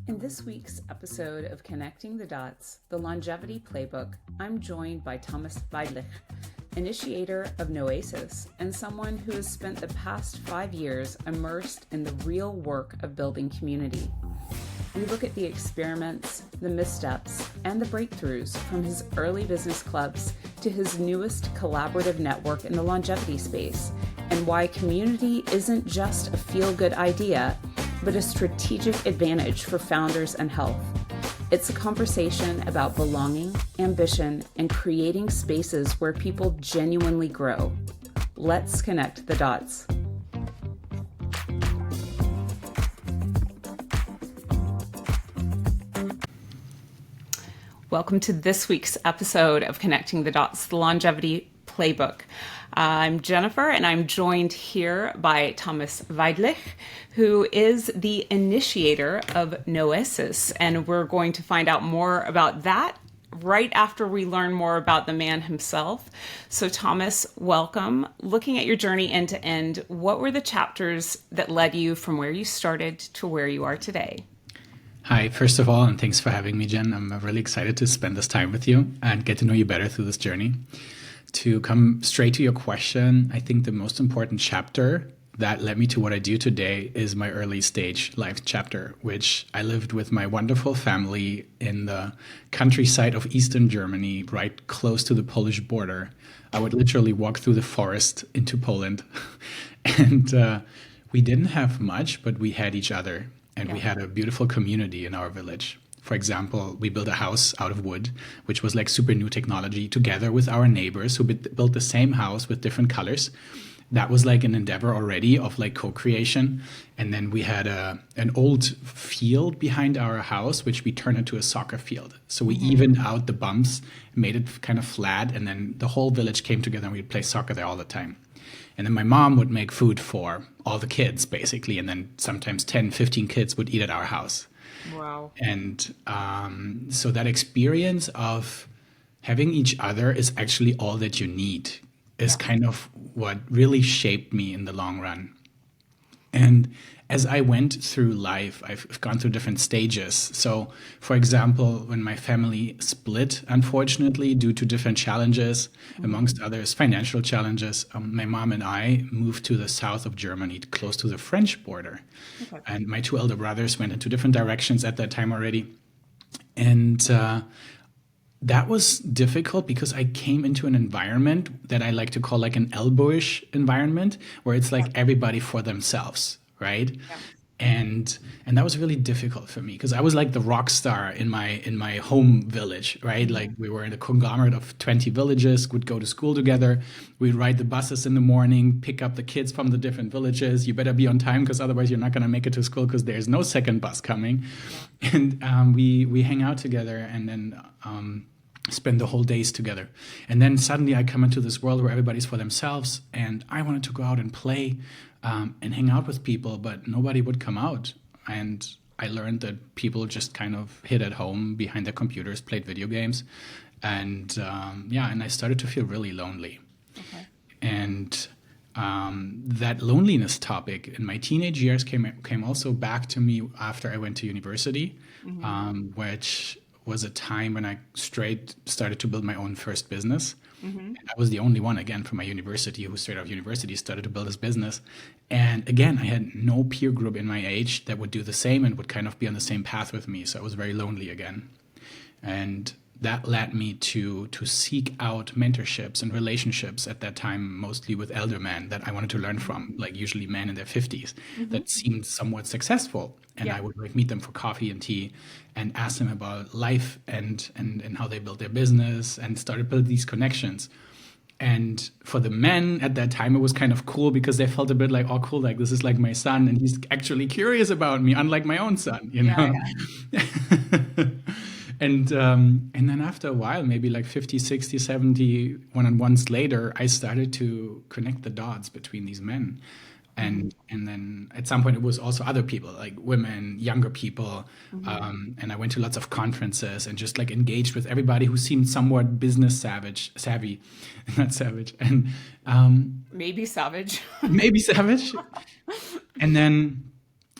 In this week's episode of Connecting the Dots, the Longevity Playbook, I'm joined by Thomas Weidlich, initiator of Noesis, and someone who has spent the past 5 years immersed in the real work of building community. We look at the experiments, the missteps, and the breakthroughs from his early business clubs to his newest collaborative network in the longevity space, and why community isn't just a feel-good idea, but a strategic advantage for founders and health. It's a conversation about belonging, ambition, and creating spaces where people genuinely grow. Let's connect the dots. Welcome to this week's episode of Connecting the Dots, the Longevity Playbook. I'm Jennifer, and I'm joined here by Thomas Weidlich, who is the initiator of Noesis, and we're going to find out more about that right after we learn more about the man himself. So Thomas, welcome. Looking at your journey end to end, what were the chapters that led you from where you started to where you are today? Hi, first of all, and thanks for having me, Jen. I'm really excited to spend this time with you and get to know you better through this journey. To come straight to your question, I think the most important chapter that led me to what I do today is my early stage life chapter, which I lived with my wonderful family in the countryside of Eastern Germany, right close to the Polish border. I would literally walk through the forest into Poland. And we didn't have much, but we had each other. And we had a beautiful community in our village. For example, we built a house out of wood, which was like super new technology, together with our neighbors who built the same house with different colors. That was like an endeavor already of like co-creation. And then we had an old field behind our house, which we turned into a soccer field. So we evened out the bumps, made it kind of flat, and then the whole village came together and we'd play soccer there all the time. And then my mom would make food for all the kids, basically. And then sometimes 10, 15 kids would eat at our house. Wow. And so that experience of having each other is actually all that you need, is kind of what really shaped me in the long run. And as I went through life, I've gone through different stages. So, for example, when my family split, unfortunately, due to different challenges, amongst others, financial challenges, my mom and I moved to the south of Germany, close to the French border. Okay. And my two elder brothers went into different directions at that time already. And that was difficult because I came into an environment that I like to call like an elbowish environment, where it's like everybody for themselves. Right. Yeah. And that was really difficult for me because I was like the rock star in my home village. Right. Like we were in a conglomerate of 20 villages, would go to school together. We'd ride the buses in the morning, pick up the kids from the different villages. You better be on time because otherwise you're not going to make it to school because there's no second bus coming. And we hang out together and then spend the whole days together. And then suddenly I come into this world where everybody's for themselves. And I wanted to go out and play and hang out with people, but nobody would come out. And I learned that people just kind of hid at home behind their computers, played video games. And and I started to feel really lonely. Okay. And that loneliness topic in my teenage years came also back to me after I went to university, which was a time when I started to build my own first business. And I was the only one, again, from my university who straight out of university started to build his business. And again, I had no peer group in my age that would do the same and would kind of be on the same path with me. So I was very lonely again. And that led me to seek out mentorships and relationships at that time, mostly with elder men that I wanted to learn from, like usually men in their 50s that seemed somewhat successful. And I would like meet them for coffee and tea and ask them about life and how they built their business and started building these connections. And for the men at that time, it was kind of cool because they felt a bit like, oh, cool, like this is like my son and he's actually curious about me, unlike my own son, you know? Yeah. And then after a while, maybe like 50, 60, 70 one-on-ones later, I started to connect the dots between these men. And then at some point it was also other people, like women, younger people. And I went to lots of conferences and just like engaged with everybody who seemed somewhat business savvy, not savage. And maybe savage. maybe savage. And then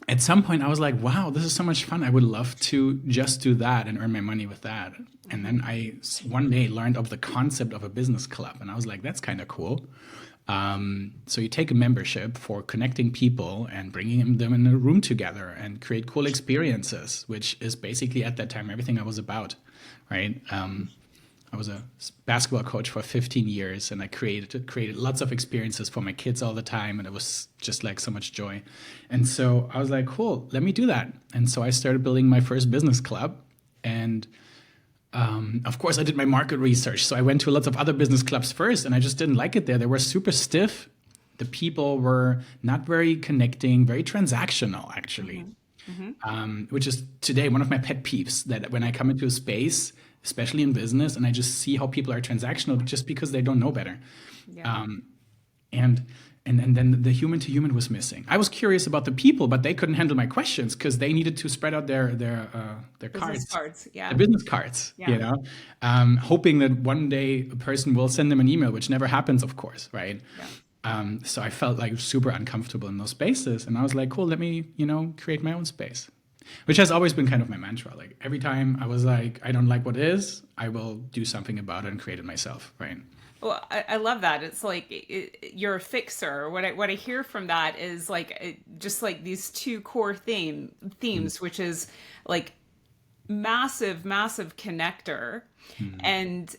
at some point I was like, wow, this is so much fun. I would love to just do that and earn my money with that. And then I one day learned of the concept of a business club, and I was like, that's kind of cool. So you take a membership for connecting people and bringing them in a room together and create cool experiences, which is basically at that time everything I was about, right? I was a basketball coach for 15 years, and I created lots of experiences for my kids all the time, and it was just like so much joy. And so I was like, cool, let me do that. And so I started building my first business club, and of course, I did my market research. So I went to lots of other business clubs first, and I just didn't like it there. They were super stiff. The people were not very connecting, very transactional, actually, which is today one of my pet peeves, that when I come into a space, especially in business, and I just see how people are transactional just because they don't know better. Yeah. And then the human to human was missing. I was curious about the people, but they couldn't handle my questions because they needed to spread out their Business cards. Yeah. the business cards, Yeah. hoping that one day a person will send them an email, which never happens, of course, right? Yeah. So I felt like super uncomfortable in those spaces, and I was like, cool, let me, create my own space, which has always been kind of my mantra. Like every time I was like, I don't like what is, I will do something about it and create it myself, right? Well, I love that. It's like you're a fixer. What I hear from that is like just like these two core themes, which is like massive connector, and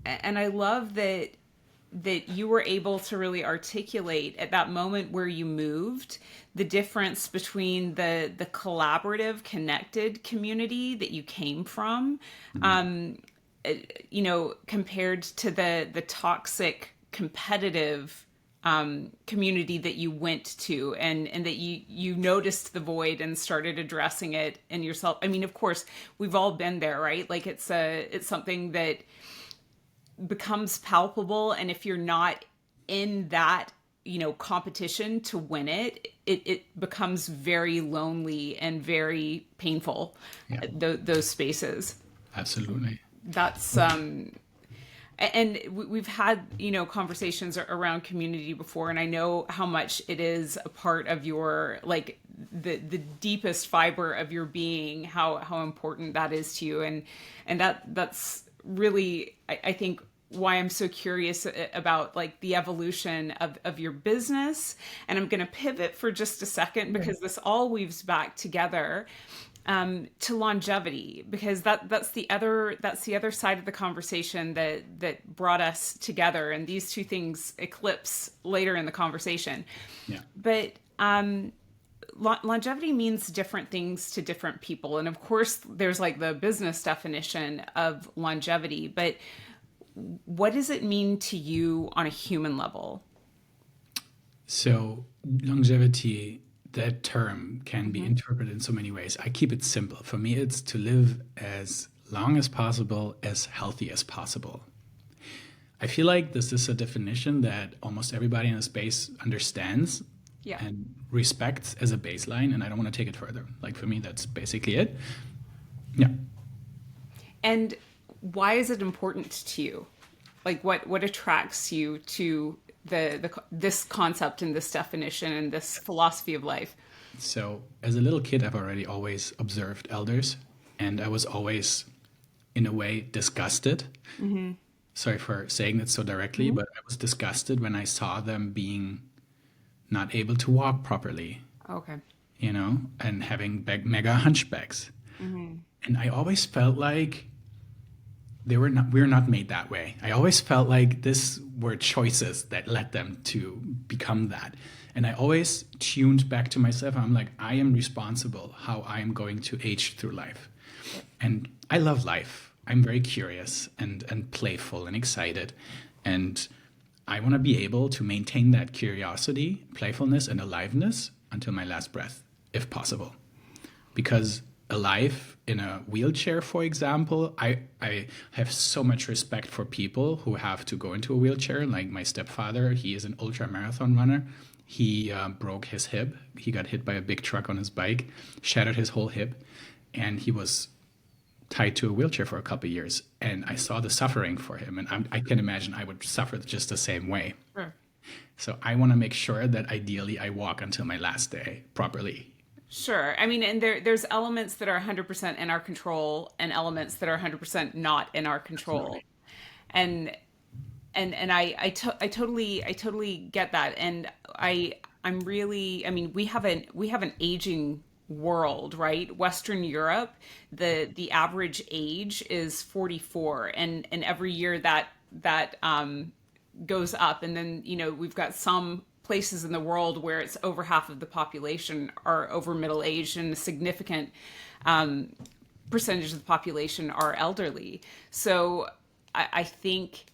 I love that you were able to really articulate at that moment where you moved the difference between the collaborative, connected community that you came from. Compared to the toxic, competitive community that you went to, and that you noticed the void and started addressing it in yourself. I mean, of course, we've all been there, right? Like it's something that becomes palpable, and if you're not in that competition to win it, it becomes very lonely and very painful. Yeah. Those spaces. Absolutely. That's and we've had conversations around community before, and I know how much it is a part of your, like, the deepest fiber of your being, how important that is to you, and that's really I think why I'm so curious about like the evolution of your business. And I'm going to pivot for just a second because this all weaves back together to longevity, because that's the other side of the conversation that brought us together, and these two things eclipse later in the conversation. Yeah. But longevity means different things to different people, and of course there's like the business definition of longevity, but what does it mean to you on a human level? So longevity, that term can be interpreted in so many ways. I keep it simple. For me, it's to live as long as possible, as healthy as possible. I feel like this is a definition that almost everybody in the space understands and respects as a baseline, and I don't want to take it further. Like for me, that's basically it. Yeah. And why is it important to you? Like what attracts you to this concept and this definition and this philosophy of life? So as a little kid, I've already always observed elders, and I was always, in a way, disgusted. Sorry for saying it so directly, but I was disgusted when I saw them being not able to walk properly. Okay. And having mega hunchbacks. And I always felt like we're not made that way. I always felt like this were choices that led them to become that. And I always tuned back to myself. I'm like, I am responsible how I am going to age through life. And I love life. I'm very curious and playful and excited. And I want to be able to maintain that curiosity, playfulness, and aliveness until my last breath, if possible. Because alive in a wheelchair, for example, I have so much respect for people who have to go into a wheelchair. Like my stepfather, he is an ultra marathon runner. He broke his hip. He got hit by a big truck on his bike, shattered his whole hip, and he was tied to a wheelchair for a couple of years. And I saw the suffering for him, and I can imagine I would suffer just the same way. Sure. So I want to make sure that ideally I walk until my last day properly. Sure. I mean, and there's elements that are 100% in our control and elements that are 100% not in our control. Absolutely. And I totally get that. And I'm really, I mean, we have an aging world, right? Western Europe, the average age is 44, and every year that goes up. And then, we've got some places in the world where it's over half of the population are over middle age, and a significant percentage of the population are elderly. So I think,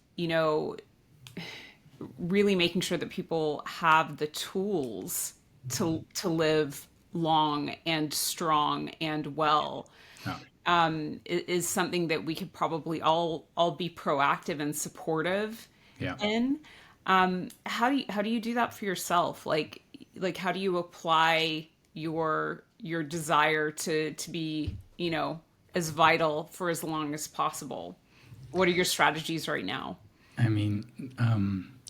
really making sure that people have the tools to live long and strong and well Yeah. is something that we could probably all be proactive and supportive Yeah. in. How do you do that for yourself? Like how do you apply your desire to be, as vital for as long as possible? What are your strategies right now? I mean,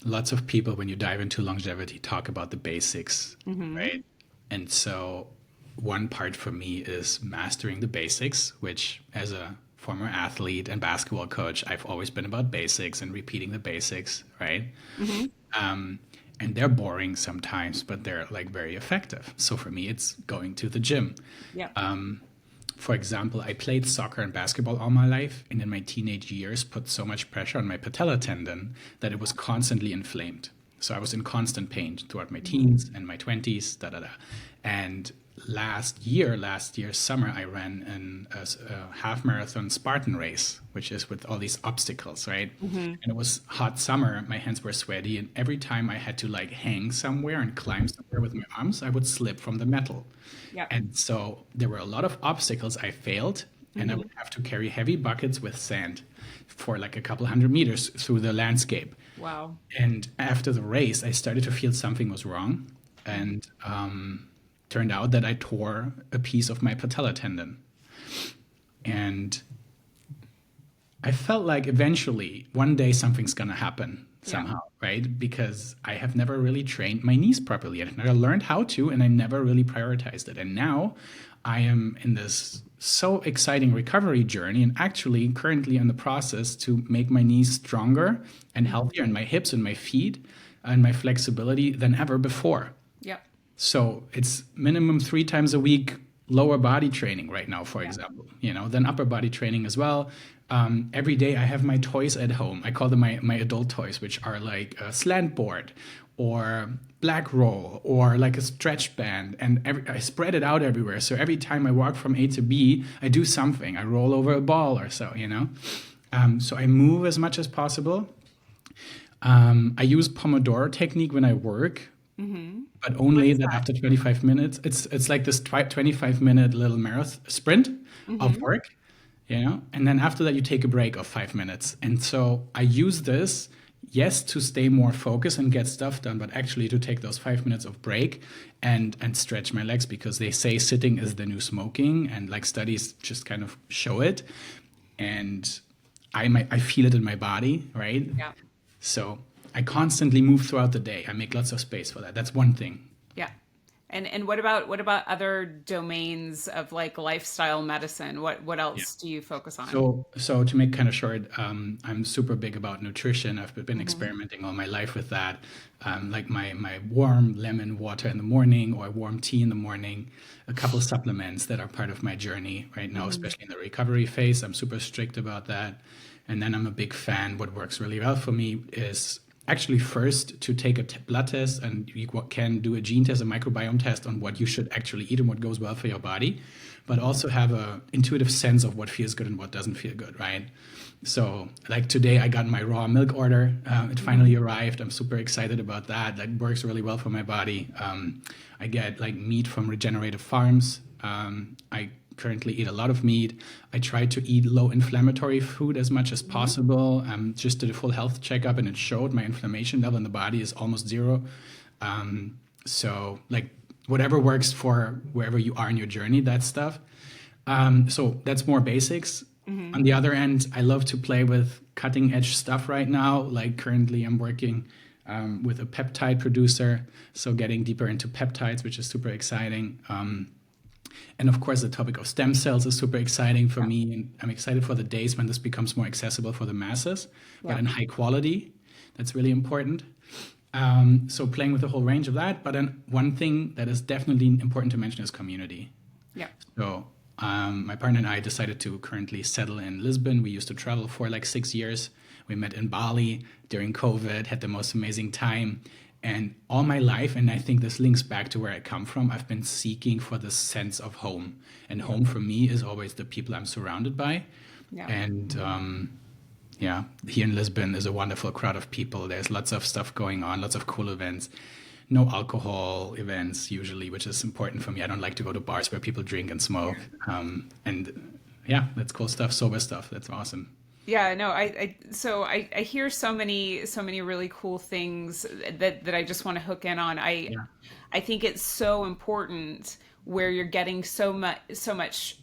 lots of people, when you dive into longevity, talk about the basics, right? And so, one part for me is mastering the basics, which, as a former athlete and basketball coach, I've always been about basics and repeating the basics, right? Um, and they're boring sometimes, but they're like very effective. So, for me, it's going to the gym. Yeah. For example, I played soccer and basketball all my life, and in my teenage years put so much pressure on my patella tendon that it was constantly inflamed. So I was in constant pain throughout my teens and my 20s, da da da. And last year summer, I ran a half marathon Spartan race, which is with all these obstacles, right? And it was hot summer, my hands were sweaty, and every time I had to like hang somewhere and climb somewhere with my arms, I would slip from the metal. Yeah. And so there were a lot of obstacles I failed, and I would have to carry heavy buckets with sand for like a couple hundred meters through the landscape. Wow. And after the race, I started to feel something was wrong, and turned out that I tore a piece of my patella tendon. And I felt like eventually one day something's gonna happen Yeah. somehow, right? Because I have never really trained my knees properly. I've never learned how to, and I never really prioritized it. And now I am in this so exciting recovery journey, and actually currently in the process to make my knees stronger and healthier, and my hips and my feet and my flexibility than ever before. Yeah. So it's minimum 3 times a week lower body training right now, for Yeah. example, then upper body training as well. Every day I have my toys at home. I call them my adult toys, which are like a slant board or black roll or like a stretch band. And I spread it out everywhere. So every time I walk from A to B, I do something. I roll over a ball or so. So I move as much as possible. I use Pomodoro technique when I work, but only that after 25 minutes. It's like this 25-minute little marathon sprint of work, and then after that you take a break of 5 minutes. And so I use this, yes, to stay more focused and get stuff done, but actually to take those 5 minutes of break and stretch my legs, because they say sitting is the new smoking, and like studies just kind of show it, and I feel it in my body, right? Yeah. So I constantly move throughout the day. I make lots of space for that. That's one thing. Yeah. And what about other domains of like lifestyle medicine? What else do you focus on? So to make kind of short, I'm super big about nutrition. I've been experimenting all my life with that. Like my warm lemon water in the morning or warm tea in the morning, a couple of supplements that are part of my journey right now, especially in the recovery phase. I'm super strict about that. And then I'm a big fan. What works really well for me is actually first to take a blood test, and you can do a gene test, a microbiome test on what you should actually eat and what goes well for your body, but also have a intuitive sense of what feels good and what doesn't feel good, right? So like today I got my raw milk order. It finally arrived. I'm super excited about that. That works really well for my body. I get like meat from regenerative farms. I currently eat a lot of meat. I try to eat low inflammatory food as much as possible. Just did a full health checkup, and it showed my inflammation level in the body is almost zero. So like whatever works for wherever you are in your journey, that stuff. So that's more basics. On the other end, I love to play with cutting edge stuff right now. Like currently I'm working with a peptide producer. So getting deeper into peptides, which is super exciting. And of course, the topic of stem cells is super exciting for me. And I'm excited for the days when this becomes more accessible for the masses, but in high quality. That's really important. So playing with the whole range of that. But then one thing that is definitely important to mention is community. Yeah. So my partner and I decided to currently settle in Lisbon. We used to travel for like 6 years. We met in Bali during COVID, had the most amazing time. And all my life, and I think this links back to where I come from, I've been seeking for this sense of home. And home for me is always the people I'm surrounded by. Yeah. And here in Lisbon is a wonderful crowd of people. There's lots of stuff going on, lots of cool events. No alcohol events usually, which is important for me. I don't like to go to bars where people drink and smoke. That's cool stuff, sober stuff. That's awesome. Yeah, no, I hear so many really cool things that I just want to hook in on. I think it's so important where you're getting so much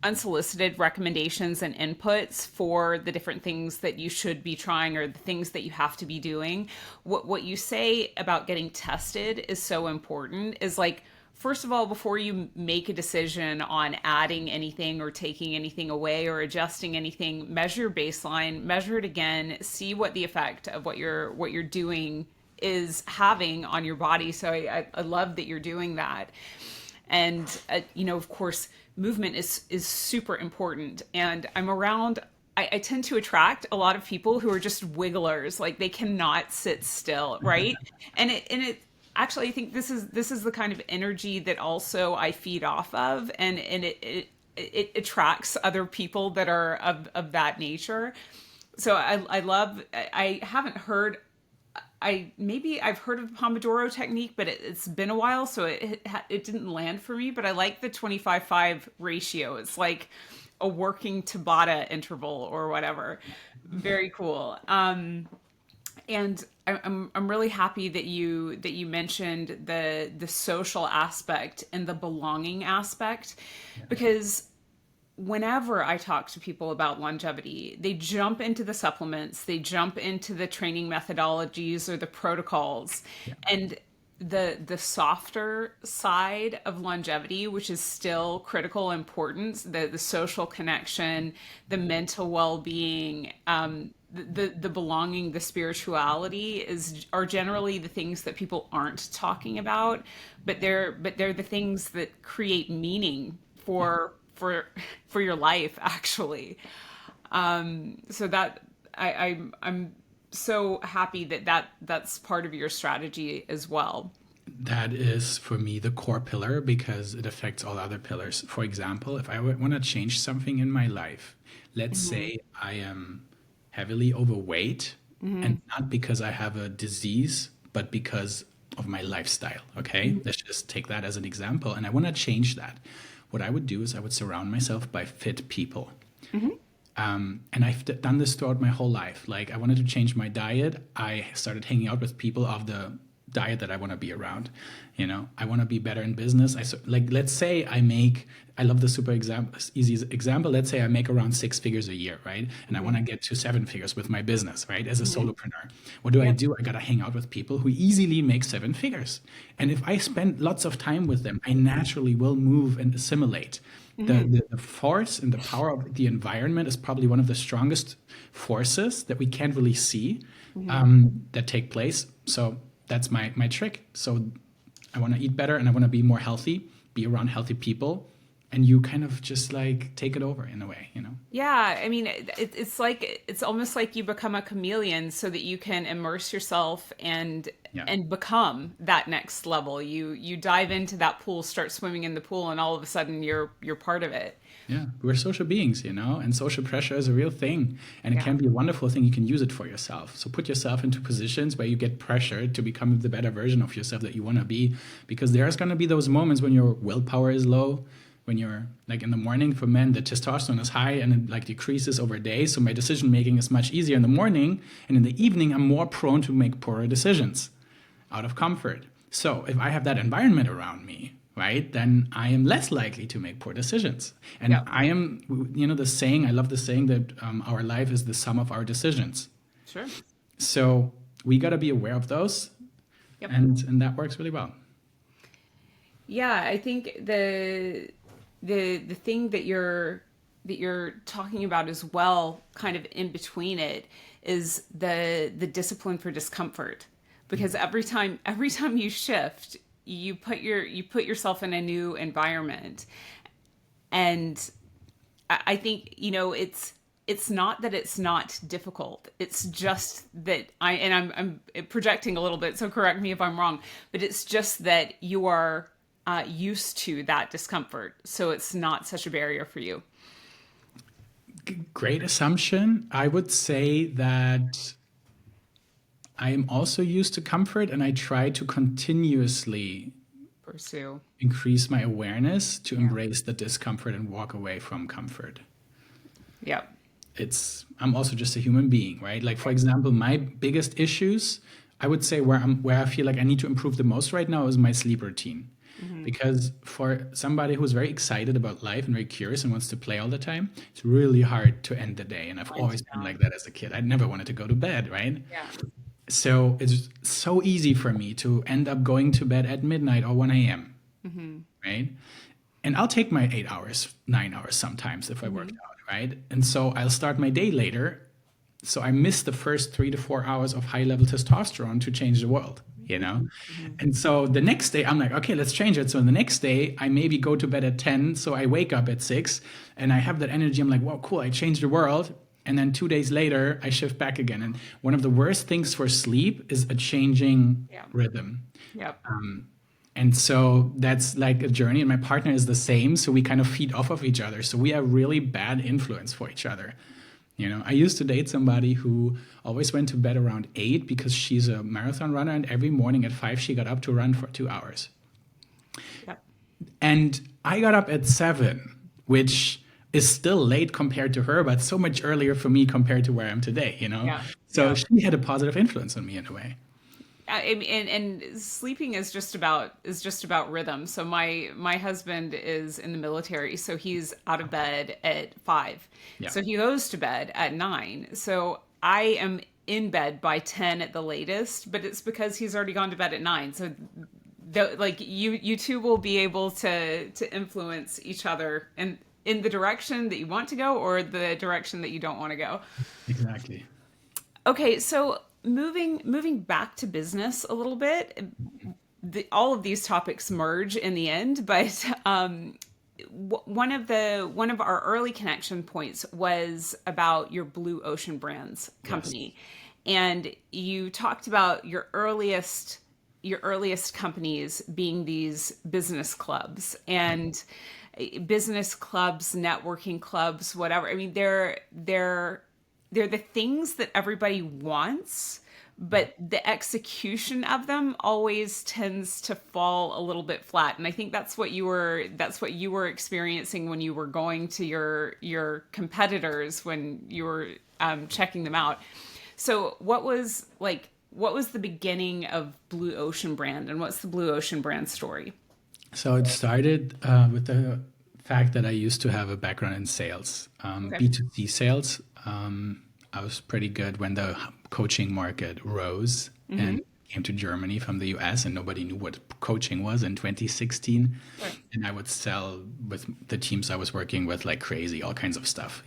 unsolicited recommendations and inputs for the different things that you should be trying or the things that you have to be doing. What you say about getting tested is so important. Is like, first of all, before you make a decision on adding anything or taking anything away or adjusting anything, measure your baseline, measure it again, see what the effect of what you're doing is having on your body. So I love that you're doing that. And, of course, movement is super important. And I tend to attract a lot of people who are just wigglers, like they cannot sit still, right? And it actually, I think this is the kind of energy that also I feed off of, and it attracts other people that are of that nature. So I haven't heard. I've heard of the Pomodoro technique, but it's been a while, so it didn't land for me. But I like the 25-5 ratio. It's like a working Tabata interval or whatever. Very cool. And I'm really happy that you mentioned the social aspect and the belonging aspect, because whenever I talk to people about longevity, they jump into the supplements, they jump into the training methodologies or the protocols, and the softer side of longevity, which is still critical importance, the social connection, the mental well-being, the belonging, the spirituality are generally the things that people aren't talking about, but they're the things that create meaning for your life, actually. So that I'm so happy that's part of your strategy as well. That is for me the core pillar because it affects all other pillars. For example, if I want to change something in my life, let's say I am heavily overweight, and not because I have a disease, but because of my lifestyle. Okay, let's just take that as an example, and I want to change that. What I would do is I would surround myself by fit people. And I've done this throughout my whole life. Like, I wanted to change my diet. I started hanging out with people of the diet that I want to be around. I want to be better in business. Let's say I love the super easy example. Let's say I make around 6 figures a year, right? And I want to get to 7 figures with my business, right? As a solopreneur. What do I do? I got to hang out with people who easily make 7 figures. And if I spend lots of time with them, I naturally will move and assimilate. The force and the power of the environment is probably one of the strongest forces that we can't really see that take place. So that's my trick. So I want to eat better and I want to be more healthy, be around healthy people. And you kind of just like take it over in a way, Yeah, I mean, it's almost like you become a chameleon so that you can immerse yourself and become that next level. You dive into that pool, start swimming in the pool, and all of a sudden you're part of it. Yeah, we're social beings, and social pressure is a real thing, and it can be a wonderful thing. You can use it for yourself. So put yourself into positions where you get pressured to become the better version of yourself that you want to be, because there's going to be those moments when your willpower is low. When you're like in the morning, for men, the testosterone is high and it like decreases over days. So my decision making is much easier in the morning, and in the evening, I'm more prone to make poorer decisions out of comfort. So if I have that environment around me, right, then I am less likely to make poor decisions. And I am, the saying, I love the saying that our life is the sum of our decisions. Sure. So we got to be aware of those, and that works really well. Yeah, I think the thing that you're talking about as well, kind of in between it, is the discipline for discomfort. Because every time you shift, you put yourself in a new environment. And I think, it's not that it's not difficult. It's just that I'm projecting a little bit, so correct me if I'm wrong, but it's just that you are used to that discomfort. So it's not such a barrier for you. Great assumption. I would say that I am also used to comfort, and I try to continuously Pursue. increase my awareness to embrace the discomfort and walk away from comfort. Yeah. I'm also just a human being, right? Like, for example, my biggest issues, I would say where I feel like I need to improve the most right now is my sleep routine. Because for somebody who's very excited about life and very curious and wants to play all the time, it's really hard to end the day. And I've always been like that as a kid. I never wanted to go to bed, right? Yeah. So it's so easy for me to end up going to bed at midnight or 1 a.m., right? And I'll take my 8 hours, 9 hours sometimes if I worked out, right? And so I'll start my day later. So I miss the first 3 to 4 hours of high-level testosterone to change the world, And so the next day I'm like, okay, let's change it. So the next day I maybe go to bed at 10. So I wake up at 6 and I have that energy. I'm like, wow, cool, I changed the world. And then 2 days later, I shift back again. And one of the worst things for sleep is a changing rhythm. Yep. And so that's like a journey. And my partner is the same. So we kind of feed off of each other. So we are really bad influence for each other. I used to date somebody who always went to bed around 8 because she's a marathon runner. And every morning at 5, she got up to run for 2 hours. Yep. And I got up at 7, which is still late compared to her, but so much earlier for me compared to where I am today, Yeah. So she had a positive influence on me in a way. And sleeping is just about rhythm. So my husband is in the military, so he's out of bed at 5. Yeah. So he goes to bed at 9. So I am in bed by 10 at the latest, but it's because he's already gone to bed at 9. So you two will be able to influence each other and in the direction that you want to go or the direction that you don't want to go. Exactly. Okay, so moving back to business a little bit, all of these topics merge in the end, but one of our early connection points was about your Blue Ocean Brands company. Yes. And you talked about your earliest companies being these business clubs and business clubs, networking clubs, whatever. I mean, they're the things that everybody wants, but the execution of them always tends to fall a little bit flat. And I think that's what you were experiencing when you were going to your competitors when you were checking them out. So what was the beginning of Blue Ocean Brand, and what's the Blue Ocean Brand story? So it started with the fact that I used to have a background in sales, B2C sales. I was pretty good when the coaching market rose and came to Germany from the US, and nobody knew what coaching was in 2016. Right. And I would sell with the teams I was working with like crazy, all kinds of stuff,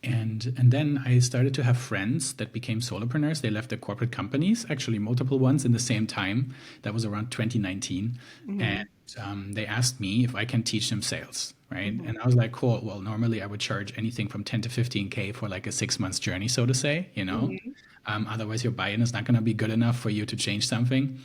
And then I started to have friends that became solopreneurs. They left their corporate companies, actually multiple ones in the same time. That was around 2019. And they asked me if I can teach them sales, right? And I was like, cool. Well, normally I would charge anything from 10 to 15K for like a 6 months journey, so to say, Otherwise, your buy-in is not going to be good enough for you to change something.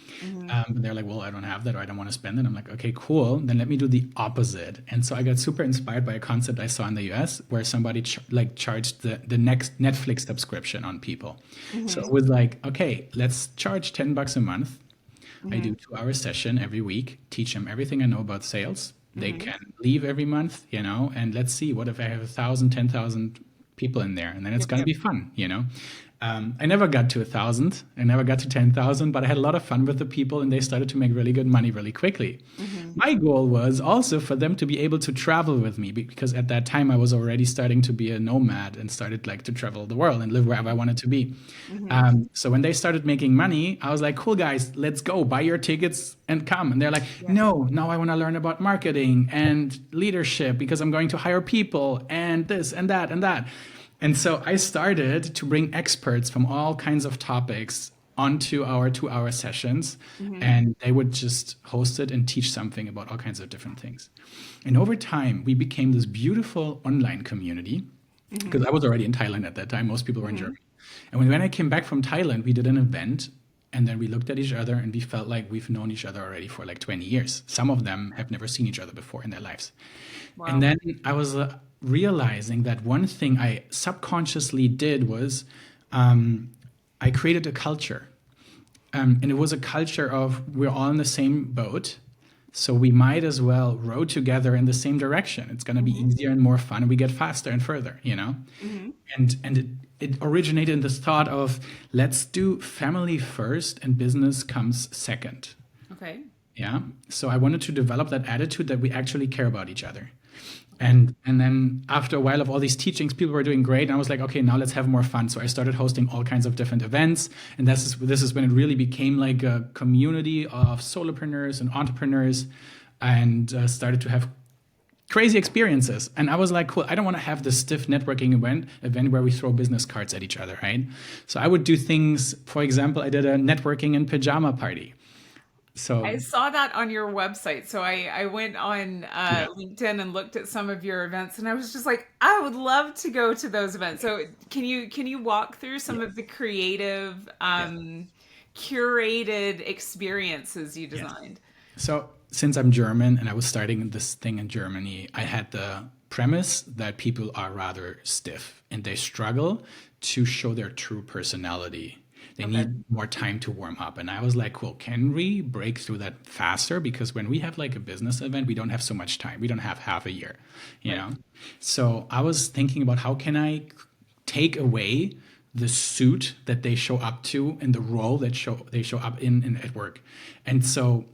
But they're like, well, I don't have that, or I don't want to spend it. I'm like, okay, cool. Then let me do the opposite. And so I got super inspired by a concept I saw in the US where somebody charged the next Netflix subscription on people. So it was like, okay, let's charge $10 a month. I do 2-hour session every week, teach them everything I know about sales. They can leave every month, and let's see, what if I have 1,000, 10,000 people in there, and then it's going to be fun, I never got to 1,000. I never got to 10,000, but I had a lot of fun with the people and they started to make really good money really quickly. My goal was also for them to be able to travel with me because at that time I was already starting to be a nomad and started like to travel the world and live wherever I wanted to be. So when they started making money, I was like, cool guys, let's go buy your tickets and come. And they're like, no, now I want to learn about marketing and leadership because I'm going to hire people and this and that and that. And so I started to bring experts from all kinds of topics onto our 2-hour sessions, and they would just host it and teach something about all kinds of different things. And over time, we became this beautiful online community because I was already in Thailand at that time. Most people were in Germany. And when I came back from Thailand, we did an event and then we looked at each other and we felt like we've known each other already for like 20 years. Some of them have never seen each other before in their lives. Wow. And then I was realizing that one thing I subconsciously did was I created a culture. And it was a culture of we're all in the same boat. So we might as well row together in the same direction. It's going to be easier and more fun. And we get faster and further, you know? And it originated in this thought of let's do family first and business comes second. Okay. Yeah. So I wanted to develop that attitude that we actually care about each other. And then after a while of all these teachings, people were doing great. And I was like, okay, now let's have more fun. So I started hosting all kinds of different events. And this is when it really became like a community of solopreneurs and entrepreneurs and started to have crazy experiences. And I was like, cool, I don't want to have this stiff networking event where we throw business cards at each other, right? So I would do things, for example, I did a networking and pajama party. So I saw that on your website. So I went on LinkedIn and looked at some of your events, and I was just like, I would love to go to those events. So can you walk through some of the creative, curated experiences you designed? So since I'm German and I was starting this thing in Germany, I had the premise that people are rather stiff and they struggle to show their true personality. They need more time to warm up. And I was like, cool, can we break through that faster? Because when we have like a business event, we don't have so much time. We don't have half a year, you know? So I was thinking about how can I take away the suit that they show up to and the role that they show up in at work. And so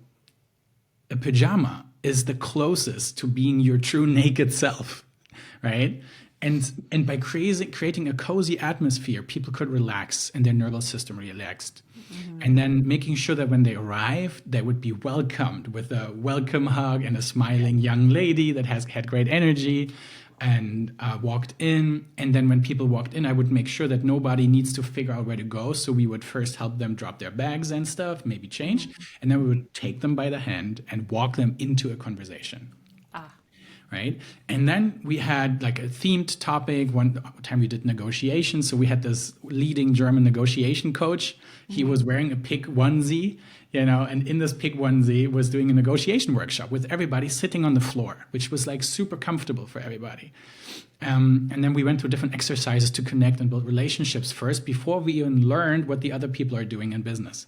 a pajama is the closest to being your true naked self, right? And by creating a cozy atmosphere, people could relax and their nervous system relaxed. And then making sure that when they arrive, they would be welcomed with a welcome hug and a smiling young lady that had great energy and walked in. And then when people walked in, I would make sure that nobody needs to figure out where to go. So we would first help them drop their bags and stuff, maybe change. And then we would take them by the hand and walk them into a conversation. Right? And then we had like a themed topic. One time we did negotiations. So we had this leading German negotiation coach. He was wearing a pig onesie, you know, and in this pig onesie was doing a negotiation workshop with everybody sitting on the floor, which was like super comfortable for everybody. And then we went through different exercises to connect and build relationships first before we even learned what the other people are doing in business.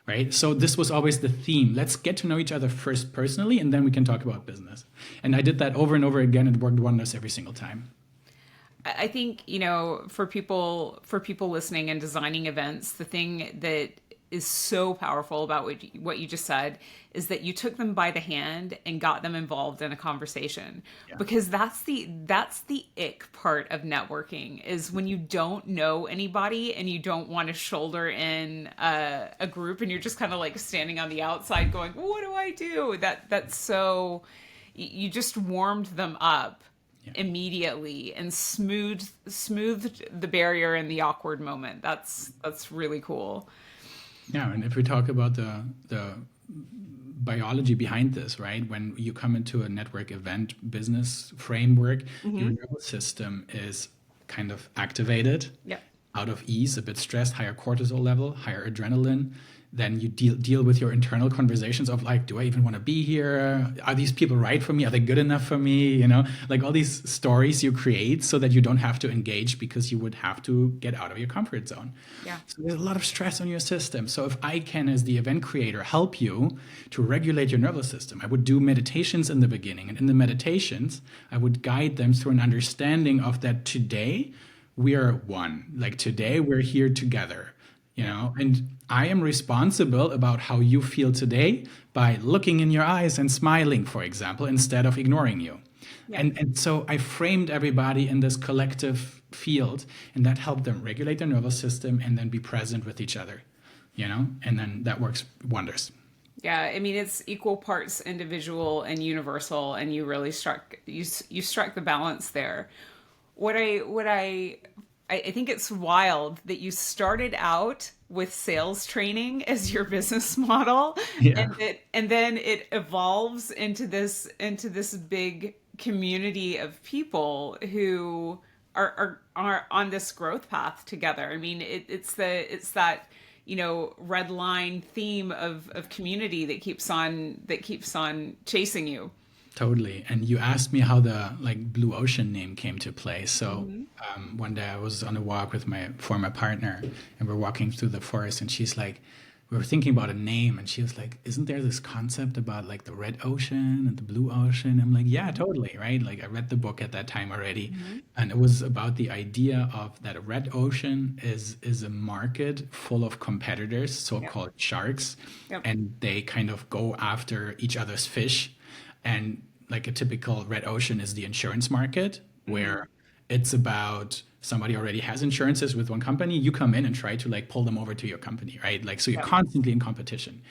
Right? So this was always the theme. Let's get to know each other first personally, and then we can talk about business. And I did that over and over again. It worked wonders every single time. I think, you know, for people listening and designing events, the thing that is so powerful about what you just said is that you took them by the hand and got them involved in a conversation. Because that's the ick part of networking is when you don't know anybody and you don't want to shoulder in a group and you're just kind of like standing on the outside going, what do I do? That's so, you just warmed them up immediately and smoothed the barrier in the awkward moment. That's really cool. Yeah, and if we talk about the biology behind this, right? When you come into a network event business framework, your nervous system is kind of activated, out of ease, a bit stressed, higher cortisol level, higher adrenaline. Then you deal with your internal conversations of like, do I even want to be here? Are these people right for me? Are they good enough for me? You know, like all these stories you create so that you don't have to engage because you would have to get out of your comfort zone. So there's a lot of stress on your system. So if I can, as the event creator, help you to regulate your nervous system, I would do meditations in the beginning. And in the meditations, I would guide them through an understanding of that today, we are one. Like today, we're here together, you know, and I am responsible about how you feel today by looking in your eyes and smiling, for example, instead of ignoring you. Yeah. And so I framed everybody in this collective field, and that helped them regulate their nervous system and then be present with each other, you know, and then that works wonders. Yeah, I mean it's equal parts individual and universal, and you really struck you struck the balance there. What I think it's wild that you started out with sales training as your business model, Yeah, and then it evolves into this big community of people who are on this growth path together. I mean, it's that red line theme of community that keeps on chasing you. totally. And you asked me how the like Blue Ocean name came to play. So one day I was on a walk with my former partner, and we're walking through the forest, and she's like, we were thinking about a name, and she was like, "Isn't there this concept about like the red ocean and the blue ocean?" I'm like, "Yeah, totally, right?" Like I read the book at that time already, and it was about the idea of that a red ocean is a market full of competitors, so-called sharks, Yep. and they kind of go after each other's fish. And like a typical red ocean is the insurance market, where it's about somebody already has insurances with one company. You come in and try to like pull them over to your company, right? Like, so you're constantly in competition.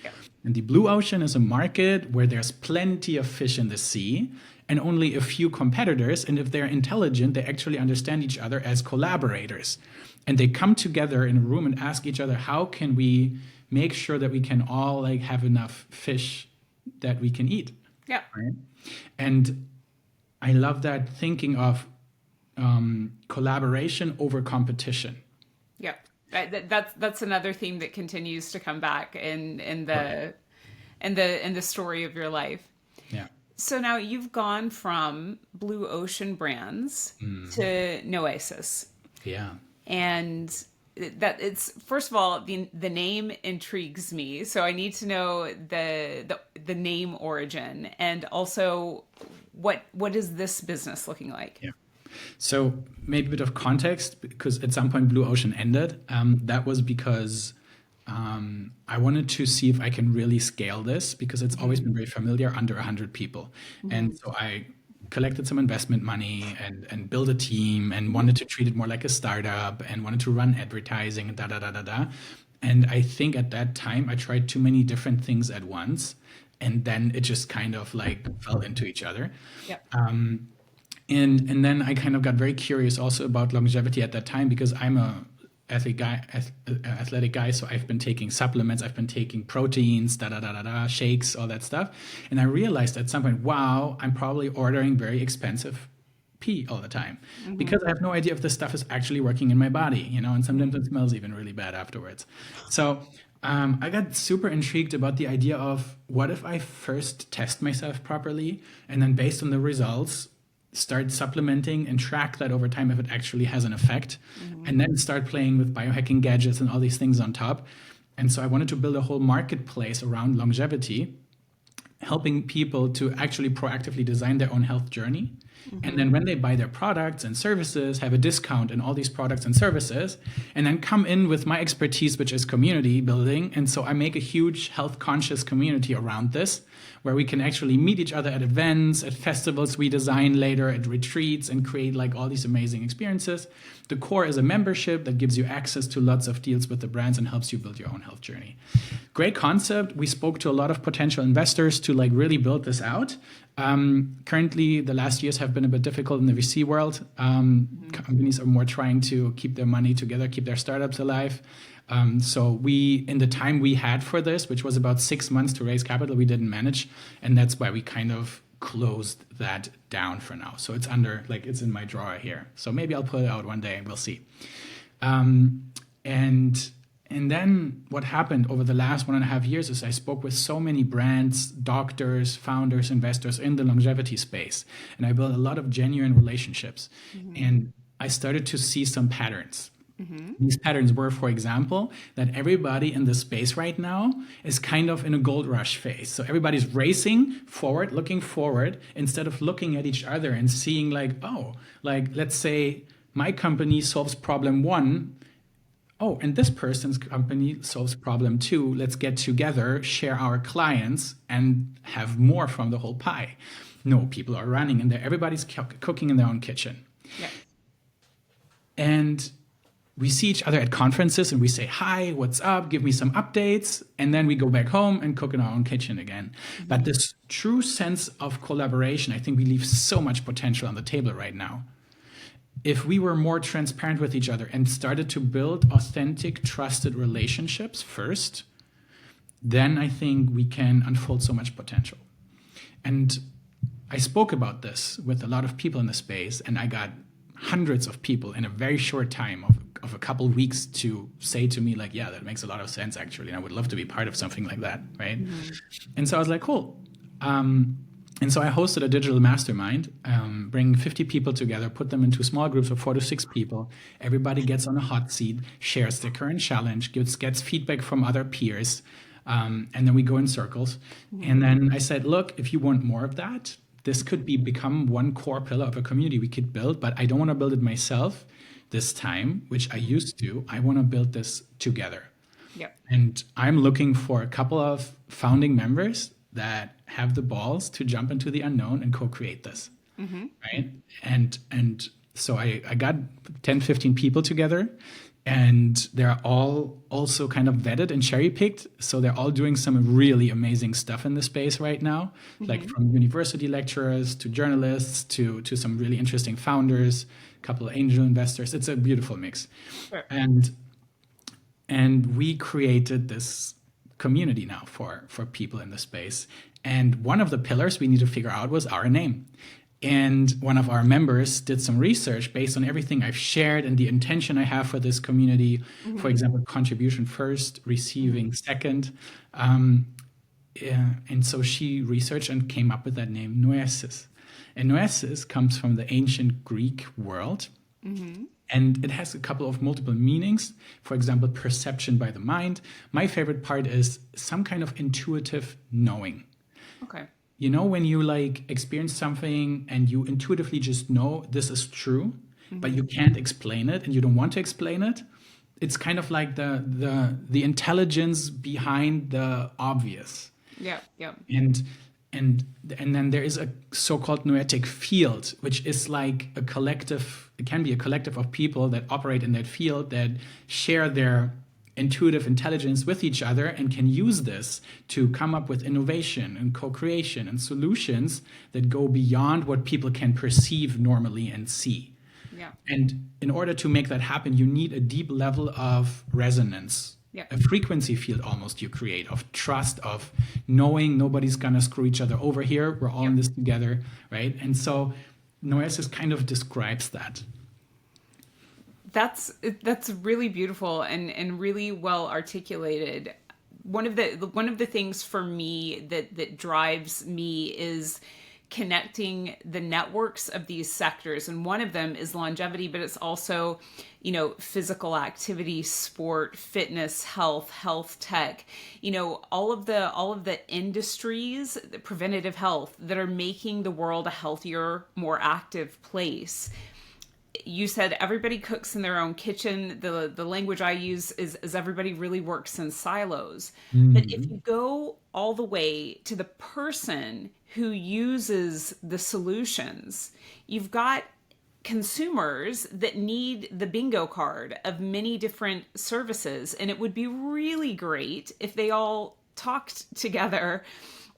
And the blue ocean is a market where there's plenty of fish in the sea and only a few competitors. And if they're intelligent, they actually understand each other as collaborators. And they come together in a room and ask each other, how can we make sure that we can all like have enough fish that we can eat? Yeah. Right? And I love that thinking of collaboration over competition. Yeah. That's another theme that continues to come back in the story of your life. Yeah. So now you've gone from Blue Ocean Brands to Noesis. Yeah. And that it's, first of all, the name intrigues me, so I need to know the name origin, and also what is this business looking like? Yeah. So maybe a bit of context, because at some point Blue Ocean ended. That was because I wanted to see if I can really scale this, because it's always been very familiar under 100 people. And so I collected some investment money and built a team and wanted to treat it more like a startup and wanted to run advertising and da da da da da. And I think at that time I tried too many different things at once, and then it just kind of like fell into each other. Yep. And then I kind of got very curious also about longevity at that time, because I'm a athletic guy, so I've been taking supplements, I've been taking proteins, da da da da da, shakes, all that stuff, and I realized at some point, wow, I'm probably ordering very expensive pee all the time, because I have no idea if this stuff is actually working in my body, you know, and sometimes it smells even really bad afterwards. So I got super intrigued about the idea of, what if I first test myself properly, and then based on the results start supplementing and track that over time if it actually has an effect, and then start playing with biohacking gadgets and all these things on top. And so I wanted to build a whole marketplace around longevity, helping people to actually proactively design their own health journey. And then when they buy their products and services, have a discount in all these products and services, and then come in with my expertise, which is community building. And so I make a huge health conscious community around this, where we can actually meet each other at events, at festivals we design later, at retreats, and create like all these amazing experiences. The core is a membership that gives you access to lots of deals with the brands and helps you build your own health journey. Great concept. We spoke to a lot of potential investors to like really build this out. Currently, the last years have been a bit difficult in the VC world. Companies are more trying to keep their money together, keep their startups alive. So we, in the time we had for this, which was about 6 months to raise capital, we didn't manage. And that's why we kind of closed that down for now. So it's it's in my drawer here. So maybe I'll put it out one day and we'll see. And then what happened over the last 1.5 years is I spoke with so many brands, doctors, founders, investors in the longevity space. And I built a lot of genuine relationships. And I started to see some patterns. These patterns were, for example, that everybody in the space right now is kind of in a gold rush phase. So everybody's racing forward, looking forward, instead of looking at each other and seeing like, oh, like let's say my company solves problem one. Oh, and this person's company solves problem two. Let's get together, share our clients, and have more from the whole pie. No, people are running in there. Everybody's cooking in their own kitchen. Yeah. And we see each other at conferences and we say, hi, what's up? Give me some updates. And then we go back home and cook in our own kitchen again. Mm-hmm. But this true sense of collaboration, I think we leave so much potential on the table right now. If we were more transparent with each other and started to build authentic, trusted relationships first, then I think we can unfold so much potential. And I spoke about this with a lot of people in the space, and I got hundreds of people in a very short time of a couple of weeks to say to me, like, yeah, that makes a lot of sense, actually, and I would love to be part of something like that, right? Mm-hmm. And so I was like, cool. And so I hosted a digital mastermind, bring 50 people together, put them into small groups of 4 to 6 people. Everybody gets on a hot seat, shares their current challenge, gets feedback from other peers, and then we go in circles. Mm-hmm. And then I said, look, if you want more of that, this could become one core pillar of a community we could build, but I don't want to build it myself this time, which I used to. I want to build this together. Yep. And I'm looking for a couple of founding members that have the balls to jump into the unknown and co-create this, mm-hmm. right? And so I got 10, 15 people together, and they're all also kind of vetted and cherry-picked. So they're all doing some really amazing stuff in the space right now, mm-hmm. like from university lecturers to journalists to some really interesting founders, a couple of angel investors. It's a beautiful mix. Sure. And we created this community now for people in the space. And one of the pillars we need to figure out was our name. And one of our members did some research based on everything I've shared and the intention I have for this community. Mm-hmm. For example, contribution first, receiving second. And so she researched and came up with that name, Noesis. And Noesis comes from the ancient Greek world. Mm-hmm. And it has a couple of multiple meanings. For example, perception by the mind. My favorite part is some kind of intuitive knowing. Okay. You know, when you like experience something and you intuitively just know this is true, mm-hmm. but you can't explain it and you don't want to explain it. It's kind of like the intelligence behind the obvious. Yeah, yeah. And then there is a so-called noetic field, which is like a collective, it can be a collective of people that operate in that field that share their intuitive intelligence with each other and can use this to come up with innovation and co-creation and solutions that go beyond what people can perceive normally and see. Yeah. And in order to make that happen, you need a deep level of resonance. Yeah. A frequency field almost you create of trust, of knowing nobody's going to screw each other over here. We're all in this together, right? And so Noesis kind of describes that. That's really beautiful and really well articulated. One of the things for me that drives me is connecting the networks of these sectors, and one of them is longevity, but it's also, physical activity, sport, fitness, health tech, all of the industries, the preventative health that are making the world a healthier, more active place. You said everybody cooks in their own kitchen. The language I use is everybody really works in silos. Mm-hmm. But if you go all the way to the person who uses the solutions, you've got consumers that need the bingo card of many different services. And it would be really great if they all talked together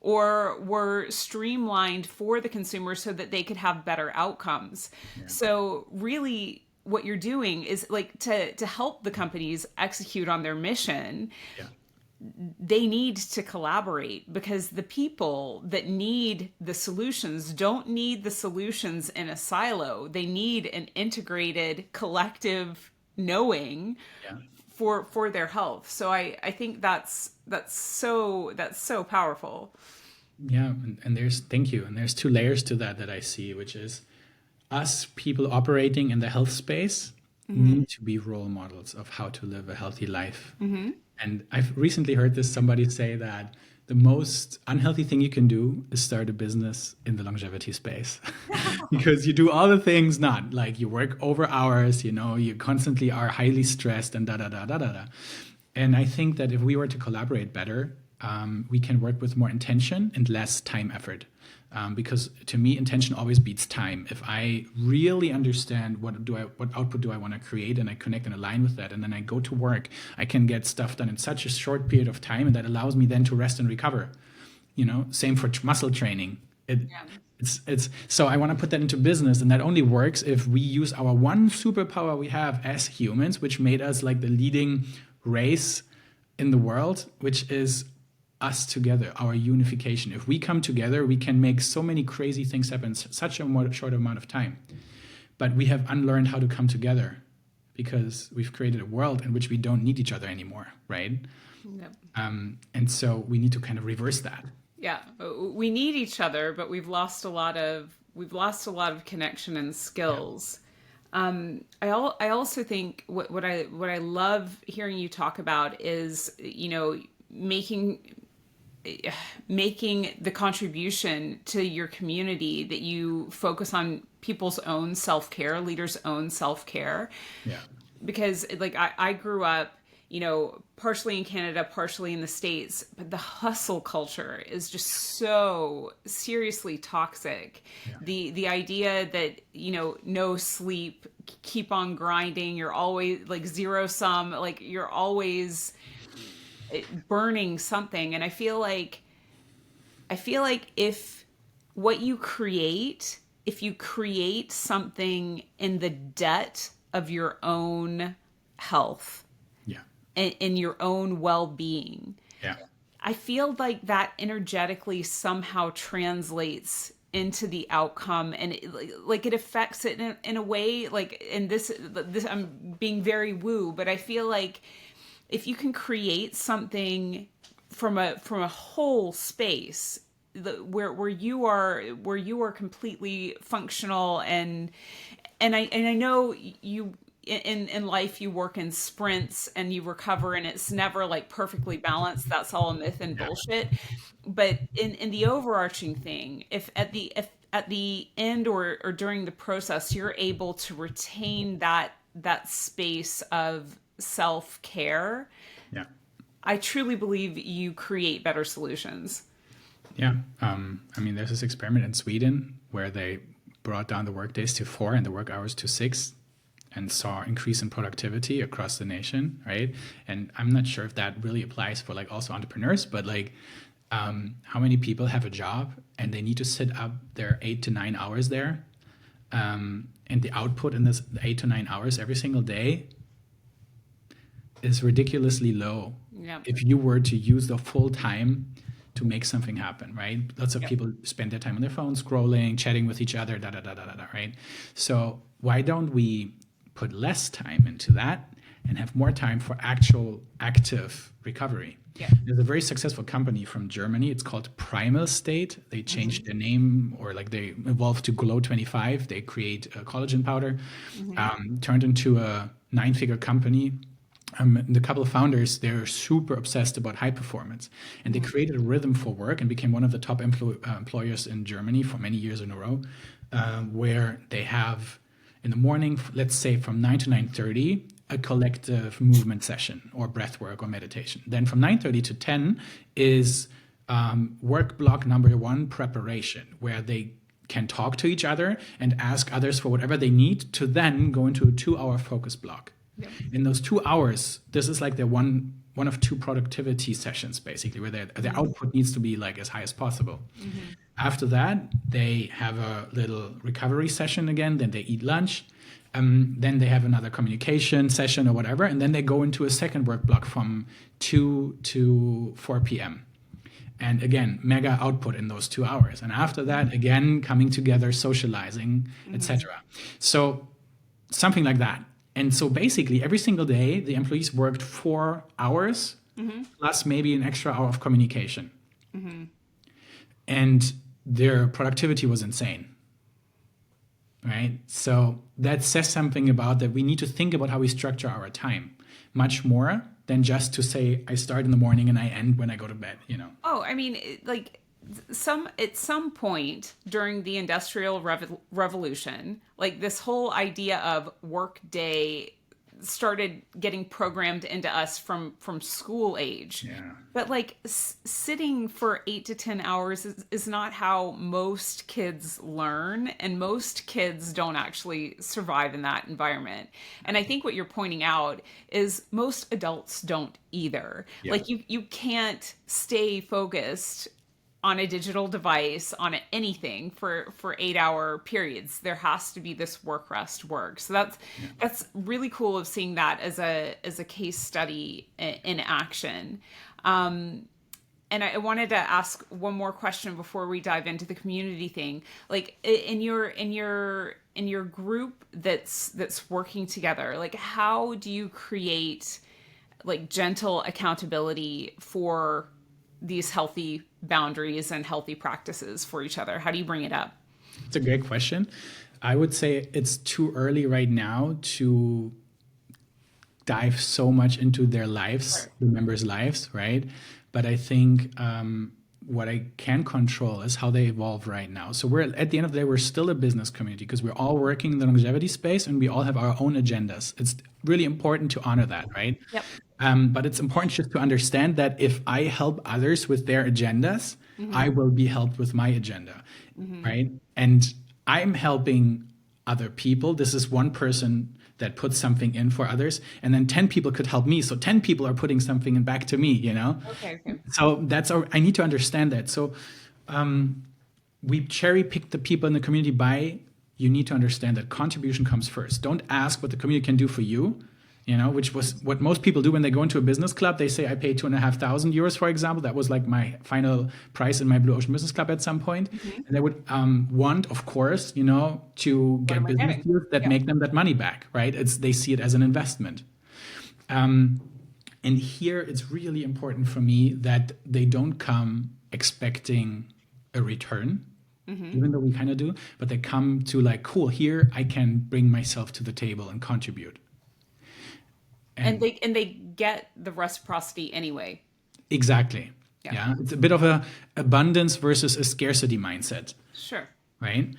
or were streamlined for the consumer so that they could have better outcomes. Yeah. So really what you're doing is like to help the companies execute on their mission. Yeah. They need to collaborate because the people that need the solutions don't need the solutions in a silo. They need an integrated collective knowing for their health. So I think that's so powerful. Yeah, and thank you. And there's 2 layers to that I see, which is us people operating in the health space mm-hmm. need to be role models of how to live a healthy life. Mm-hmm. And I've recently heard somebody say that the most unhealthy thing you can do is start a business in the longevity space because you do all the things, not like you work over hours, you constantly are highly stressed and da da da da da da. And I think that if we were to collaborate better, we can work with more intention and less time effort. Because to me, intention always beats time. If I really understand what output do I want to create, and I connect and align with that, and then I go to work, I can get stuff done in such a short period of time, and that allows me then to rest and recover. Same for muscle training. It's so I want to put that into business, and that only works if we use our one superpower we have as humans, which made us like the leading race in the world, which is us together, our unification. If we come together, we can make so many crazy things happen in such a short amount of time. But we have unlearned how to come together because we've created a world in which we don't need each other anymore, right? Yep. And so we need to kind of reverse that. Yeah, we need each other, but we've lost a lot of connection and skills. I also think what I love hearing you talk about is making the contribution to your community, that you focus on people's own self-care, leaders' own self-care. Yeah. Because like I grew up, partially in Canada, partially in the States, but the hustle culture is just so seriously toxic. Yeah. The idea that, no sleep, keep on grinding, you're always like zero sum, like you're always burning something. And I feel like if you create something in the debt of your own health, in your own well-being, I feel like that energetically somehow translates into the outcome, and it affects it in a way, like, and this I'm being very woo, but I feel like if you can create something from a whole space where you are completely functional, and I know you in life you work in sprints and you recover, and it's never like perfectly balanced. That's all a myth and bullshit. But in the overarching thing, if at the end or during the process you're able to retain that space of self-care, I truly believe you create better solutions. Yeah. There's this experiment in Sweden where they brought down the work days to 4 and the work hours to 6, and saw increase in productivity across the nation, right? And I'm not sure if that really applies for like also entrepreneurs, but like how many people have a job and they need to sit up their 8 to 9 hours there, and the output in this 8 to 9 hours every single day is ridiculously low. Yeah. If you were to use the full time to make something happen, right? Lots of people spend their time on their phone, scrolling, chatting with each other, right? So why don't we put less time into that and have more time for actual active recovery? Yeah. There's a very successful company from Germany. It's called Primal State. They changed their name, or like they evolved to Glow 25. They create a collagen powder, turned into a 9-figure company. The couple of founders, they're super obsessed about high performance, and they created a rhythm for work and became one of the top employers in Germany for many years in a row, where they have in the morning, let's say from 9 to 9:30, a collective movement session or breath work or meditation. Then from 9:30 to 10 is work block number 1, preparation, where they can talk to each other and ask others for whatever they need, to then go into a 2-hour focus block. Yep. In those 2 hours, this is like their one of 2 productivity sessions, basically, where their output needs to be like as high as possible. After that, they have a little recovery session again, then they eat lunch, then they have another communication session or whatever, and then they go into a second work block from 2 to 4 p.m. And again, mega output in those 2 hours. And after that, again, coming together, socializing, etc. So something like that. And so basically every single day, the employees worked 4 hours plus maybe an extra hour of communication. And their productivity was insane, right? So that says something about that we need to think about how we structure our time much more than just to say I start in the morning and I end when I go to bed, you know. Oh, I mean, at some point during the Industrial Revolution, like this whole idea of work day started getting programmed into us from school age. Yeah. But like sitting for 8 to 10 hours is not how most kids learn, and most kids don't actually survive in that environment. And I think what you're pointing out is most adults don't either. Yeah. Like you can't stay focused on a digital device, on anything for 8 hour periods. There has to be this work, rest, work. So that's really cool of seeing that as a case study in action. And I wanted to ask one more question before we dive into the community thing. Like in your group that's working together, like how do you create like gentle accountability for these healthy boundaries and healthy practices for each other? How do you bring it up? It's a great question. I would say it's too early right now to dive so much into their lives, the members' lives, right? But I think what I can control is how they evolve right now. So we're at the end of the day, we're still a business community because we're all working in the longevity space and we all have our own agendas. It's really important to honor that, right? Yep. But it's important just to understand that if I help others with their agendas, I will be helped with my agenda, right? And I'm helping other people. This is one person that puts something in for others, and then 10 people could help me. So 10 people are putting something in back to me, you know? Okay. So I need to understand that. So we cherry pick the people in the community you need to understand that contribution comes first. Don't ask what the community can do for you. You know, which was what most people do when they go into a business club. They say, I paid €2,500, for example. That was like my final price in my Blue Ocean Business Club at some point. And they would want, of course, you know, to get business deals that make them that money back, right? They see it as an investment. And here it's really important for me that they don't come expecting a return, even though we kind of do, but they come to like, cool, here I can bring myself to the table and contribute. And they get the reciprocity anyway. Exactly. Yeah. It's a bit of a abundance versus a scarcity mindset. Sure. Right.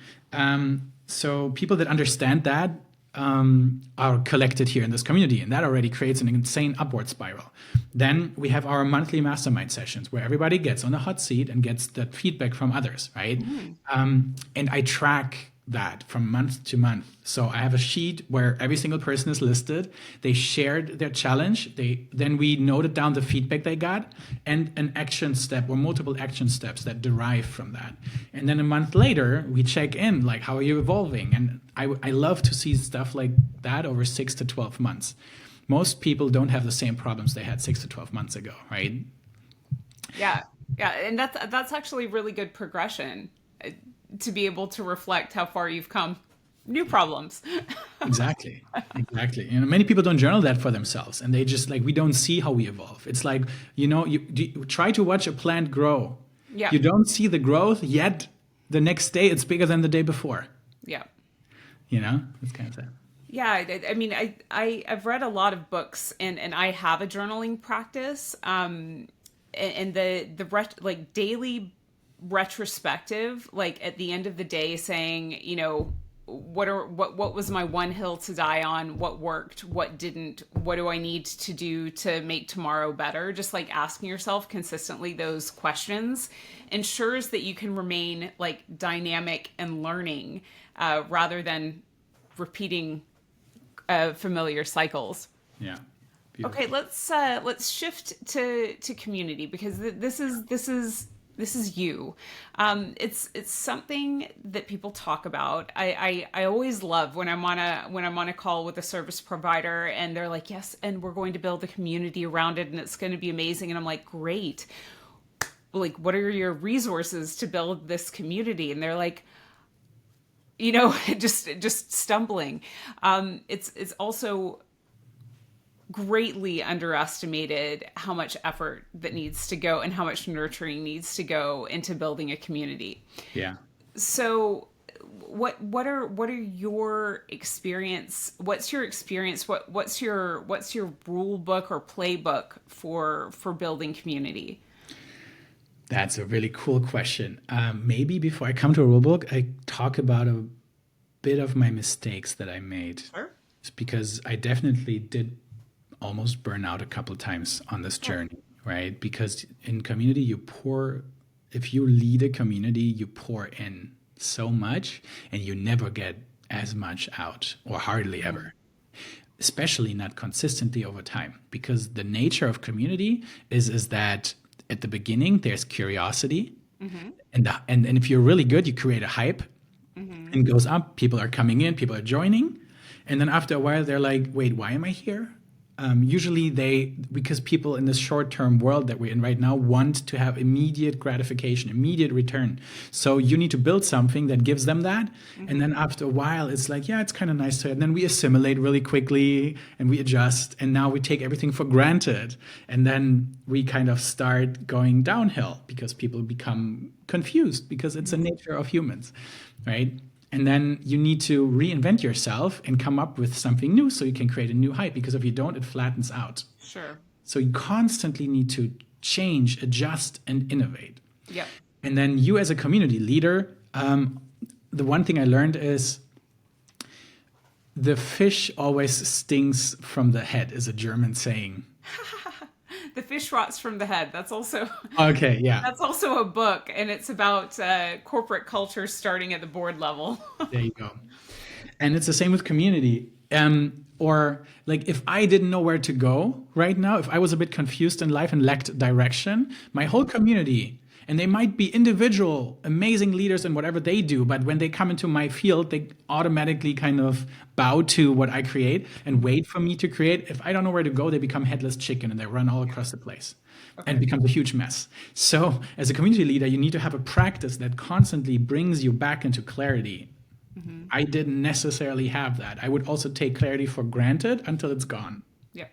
So people that understand that are collected here in this community, and that already creates an insane upward spiral. Then we have our monthly mastermind sessions where everybody gets on a hot seat and gets that feedback from others. Right. And I track that from month to month. So I have a sheet where every single person is listed. They shared their challenge. Then we noted down the feedback they got and an action step or multiple action steps that derive from that. And then a month later, we check in, like, how are you evolving? And I love to see stuff like that over 6 to 12 months. Most people don't have the same problems they had 6 to 12 months ago, right? Yeah. And that's actually really good progression, to be able to reflect how far you've come. New problems. Exactly. You know, many people don't journal that for themselves, and they just like, we don't see how we evolve. It's like, you know, you try to watch a plant grow. Yeah. You don't see the growth yet. The next day, it's bigger than the day before. Yeah. You know, it's kind of sad. Yeah, I mean, I've read a lot of books, and I have a journaling practice. And the daily retrospective, like at the end of the day, saying, you know, what was my one hill to die on, what worked, what didn't, what do I need to do to make tomorrow better? Just like asking yourself consistently those questions ensures that you can remain like dynamic and learning, rather than repeating familiar cycles. Yeah. Beautiful. Okay, let's shift to community, because this is you. It's something that people talk about. I always love when I'm on a call with a service provider and they're like, yes, and we're going to build a community around it and it's going to be amazing. And I'm like, great. Like, what are your resources to build this community? And they're like, you know, just stumbling. It's also greatly underestimated how much effort that needs to go and how much nurturing needs to go into building a community. Yeah. So what are your experience? What's your experience? What's your rule book or playbook for building community? That's a really cool question. Maybe before I come to a rulebook, I talk about a bit of my mistakes that I made. Sure. It's because I definitely did almost burn out a couple times on this journey, right? Because in community, if you lead a community, you pour in so much and you never get as much out, or hardly ever, especially not consistently over time. Because the nature of community is that at the beginning, there's curiosity. And if you're really good, you create a hype and it goes up. People are coming in, people are joining. And then after a while, they're like, wait, why am I here? Usually because people in this short-term world that we're in right now want to have immediate gratification, immediate return. So you need to build something that gives them that. And then after a while, it's like, yeah, it's kind of nice to, and then we assimilate really quickly and we adjust. And now we take everything for granted. And then we kind of start going downhill because people become confused because it's the nature of humans, right? And then you need to reinvent yourself and come up with something new so you can create a new hype. Because if you don't, it flattens out. Sure. So you constantly need to change, adjust, and innovate. Yep. And then you as a community leader, the one thing I learned is the fish always stings from the head, is a German saying. The fish rots from the head. That's also Okay, yeah. that's also a book, and it's about corporate culture starting at the board level. There you go. And it's the same with community. Or like if I didn't know where to go right now, if I was a bit confused in life and lacked direction, my whole community, and they might be individual, amazing leaders in whatever they do, but when they come into my field, they automatically kind of bow to what I create and wait for me to create. If I don't know where to go, they become headless chicken and they run all across the place. And it becomes a huge mess. So as a community leader, you need to have a practice that constantly brings you back into clarity. I didn't necessarily have that. I would also take clarity for granted until it's gone. Yeah.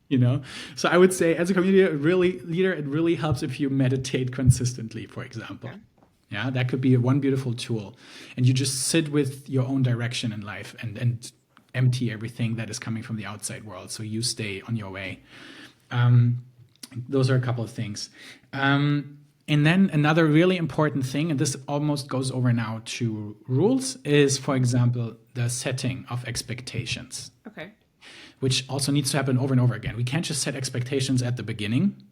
You know, so I would say as a community leader, it really helps if you meditate consistently, for example. Okay. Yeah, that could be one beautiful tool. And you just sit with your own direction in life and empty everything that is coming from the outside world. So you stay on your way. Those are a couple of things. And then another really important thing, and this almost goes over now to rules, is, for example, the setting of expectations. Okay. Which also needs to happen over and over again. We can't just set expectations at the beginning,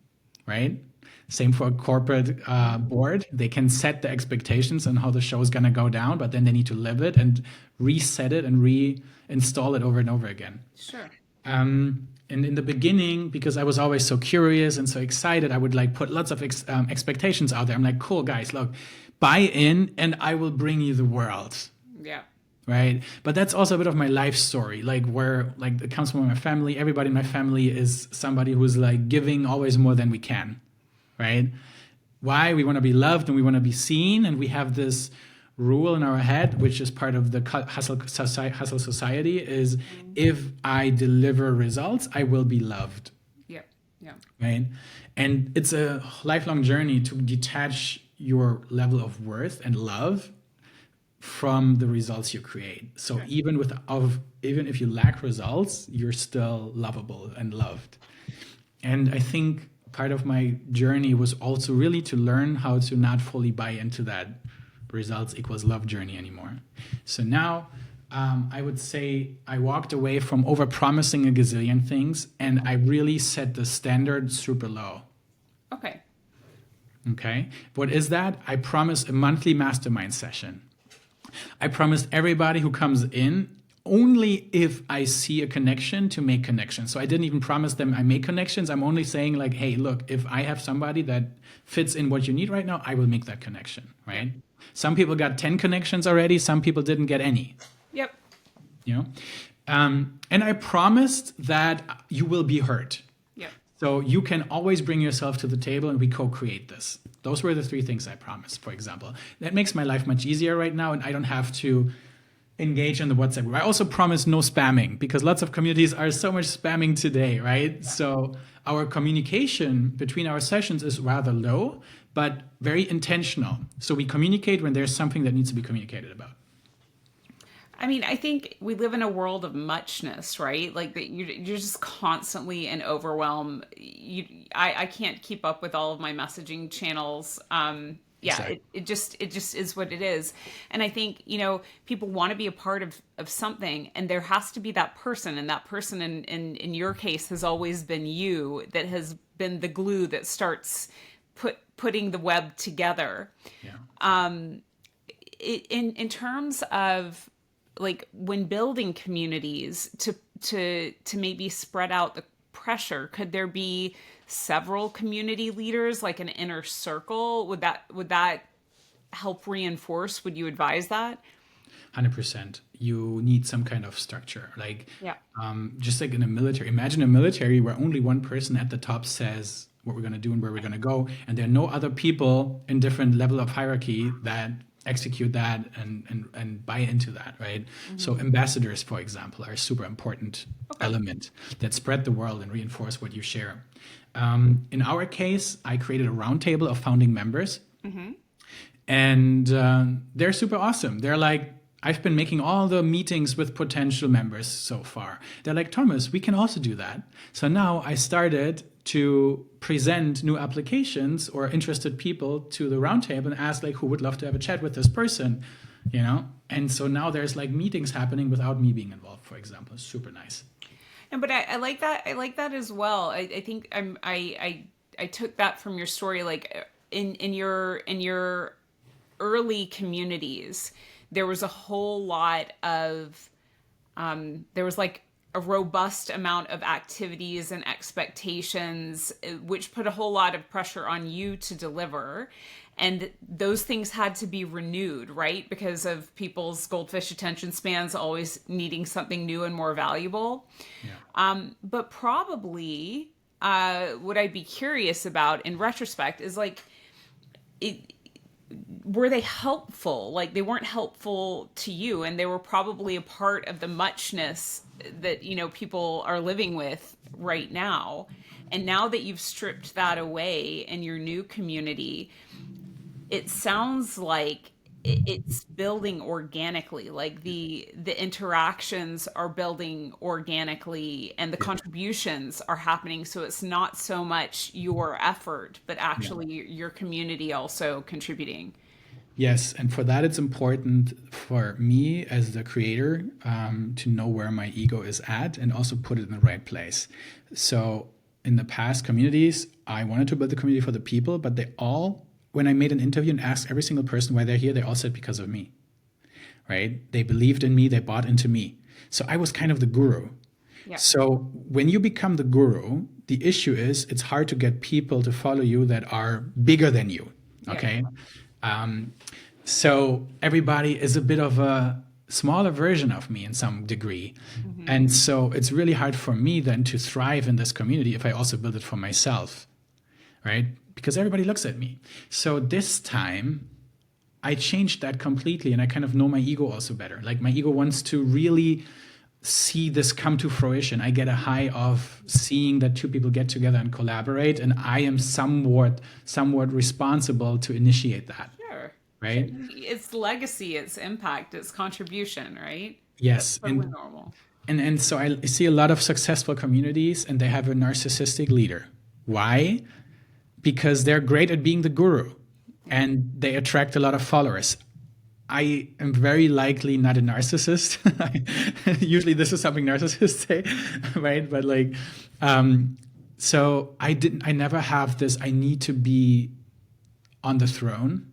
right? Same for a corporate board. They can set the expectations on how the show is going to go down, but then they need to live it and reset it and reinstall it over and over again. Sure. And in the beginning, because I was always so curious and so excited, I would like put lots of expectations out there. I'm like, cool, guys, look, buy in and I will bring you the world. Yeah. Right. But that's also a bit of my life story, like where like it comes from my family. Everybody in my family is somebody who's like giving always more than we can. Right. Why? We want to be loved and we want to be seen. And we have this rule in our head, which is part of the hustle society, is if I deliver results, I will be loved. Yeah. Right. And it's a lifelong journey to detach your level of worth and love from the results you create. So even if you lack results, you're still lovable and loved. And I think part of my journey was also really to learn how to not fully buy into that results equals love journey anymore. So now I would say I walked away from over-promising a gazillion things, and I really set the standard super low. Okay. What is that? I promise a monthly mastermind session. I promised everybody who comes in only if I see a connection to make connections. So I didn't even promise them I make connections. I'm only saying like, hey, look, if I have somebody that fits in what you need right now, I will make that connection, right? Some people got 10 connections already. Some people didn't get any. Yep. You know? And I promised that you will be heard. Yep. So you can always bring yourself to the table and we co-create this. Those were the 3 things I promised, for example. That makes my life much easier right now, and I don't have to engage in the WhatsApp group. I also promised no spamming, because lots of communities are so much spamming today, right? So our communication between our sessions is rather low, but very intentional. So we communicate when there's something that needs to be communicated about. I mean, I think we live in a world of muchness, right? Like that you're just constantly in overwhelm. I can't keep up with all of my messaging channels. Yeah, Exactly. it just is what it is. And I think, people want to be a part of something, and there has to be that person, and that person in your case has always been you, that has been the glue that starts putting the web together. Yeah. In terms of like when building communities to maybe spread out the pressure, could there be several community leaders, like an inner circle? Would that help reinforce? Would you advise that? 100%. You need some kind of structure. Like, Yeah. just like in a military, imagine a military where only one person at the top says what we're going to do and where we're going to go. And there are no other people in different level of hierarchy that execute that and buy into that, right? So ambassadors, for example, are a super important Okay. element that spread the world and reinforce what you share. In our case, I created a roundtable of founding members, and they're super awesome. They're like, I've been making all the meetings with potential members so far. They're like, Thomas, we can also do that. So now I started to present new applications or interested people to the roundtable and ask like, who would love to have a chat with this person, And so now there's like meetings happening without me being involved, for example. Super nice. And but I like that. I like that as well. I think I took that from your story. Like in your early communities, there was a whole lot of there was like a robust amount of activities and expectations, which put a whole lot of pressure on you to deliver. And those things had to be renewed, right? Because of people's goldfish attention spans always needing something new and more valuable. But probably what I'd be curious about in retrospect is like, were they helpful? Like they weren't helpful to you, and they were probably a part of the muchness that people are living with right now. And now that you've stripped that away in your new community, it sounds like it's building organically. Like the interactions are building organically, and the Yeah. contributions are happening, so it's not so much your effort but Yeah. actually your community also contributing. Yes, and for that, it's important for me as the creator to know where my ego is at and also put it in the right place. So, in the past communities, I wanted to build the community for the people, but they all, when I made an interview and asked every single person why they're here, they all said because of me, right? They believed in me, they bought into me. So, I was kind of the guru. Yeah. So, when you become the guru, the issue is it's hard to get people to follow you that are bigger than you. Yeah. Okay. So everybody is a bit of a smaller version of me in some degree. And so it's really hard for me then to thrive in this community if I also build it for myself, right? Because everybody looks at me. So this time I changed that completely, and I kind of know my ego also better. Like my ego wants to really see this come to fruition. I get a high of seeing that two people get together and collaborate, and I am somewhat responsible to initiate that, Sure. right? It's legacy, it's impact, it's contribution, right? That's Yes, totally normal. and so I see a lot of successful communities, and they have a narcissistic leader. Why? Because they're great at being the guru, and they attract a lot of followers. I am very likely not a narcissist. Usually, this is something narcissists say, right? But like, so I never have this. I need to be on the throne.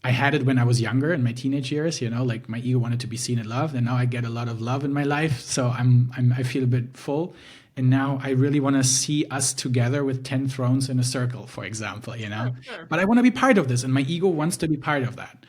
I had it when I was younger in my teenage years. Like my ego wanted to be seen and loved, and now I get a lot of love in my life. So I feel a bit full. And now I really want to see us together with 10 thrones in a circle, for example, Sure. But I want to be part of this, and my ego wants to be part of that.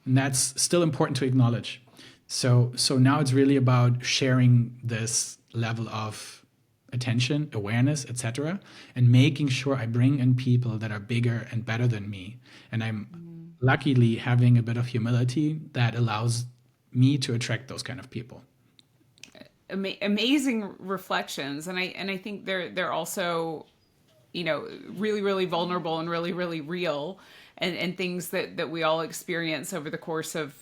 And that's still important to acknowledge. So now it's really about sharing this level of attention, awareness, etc., and making sure I bring in people that are bigger and better than me. And I'm luckily having a bit of humility that allows me to attract those kind of people. Amazing reflections, and I think they're also really really vulnerable and really really real. and things that we all experience over the course of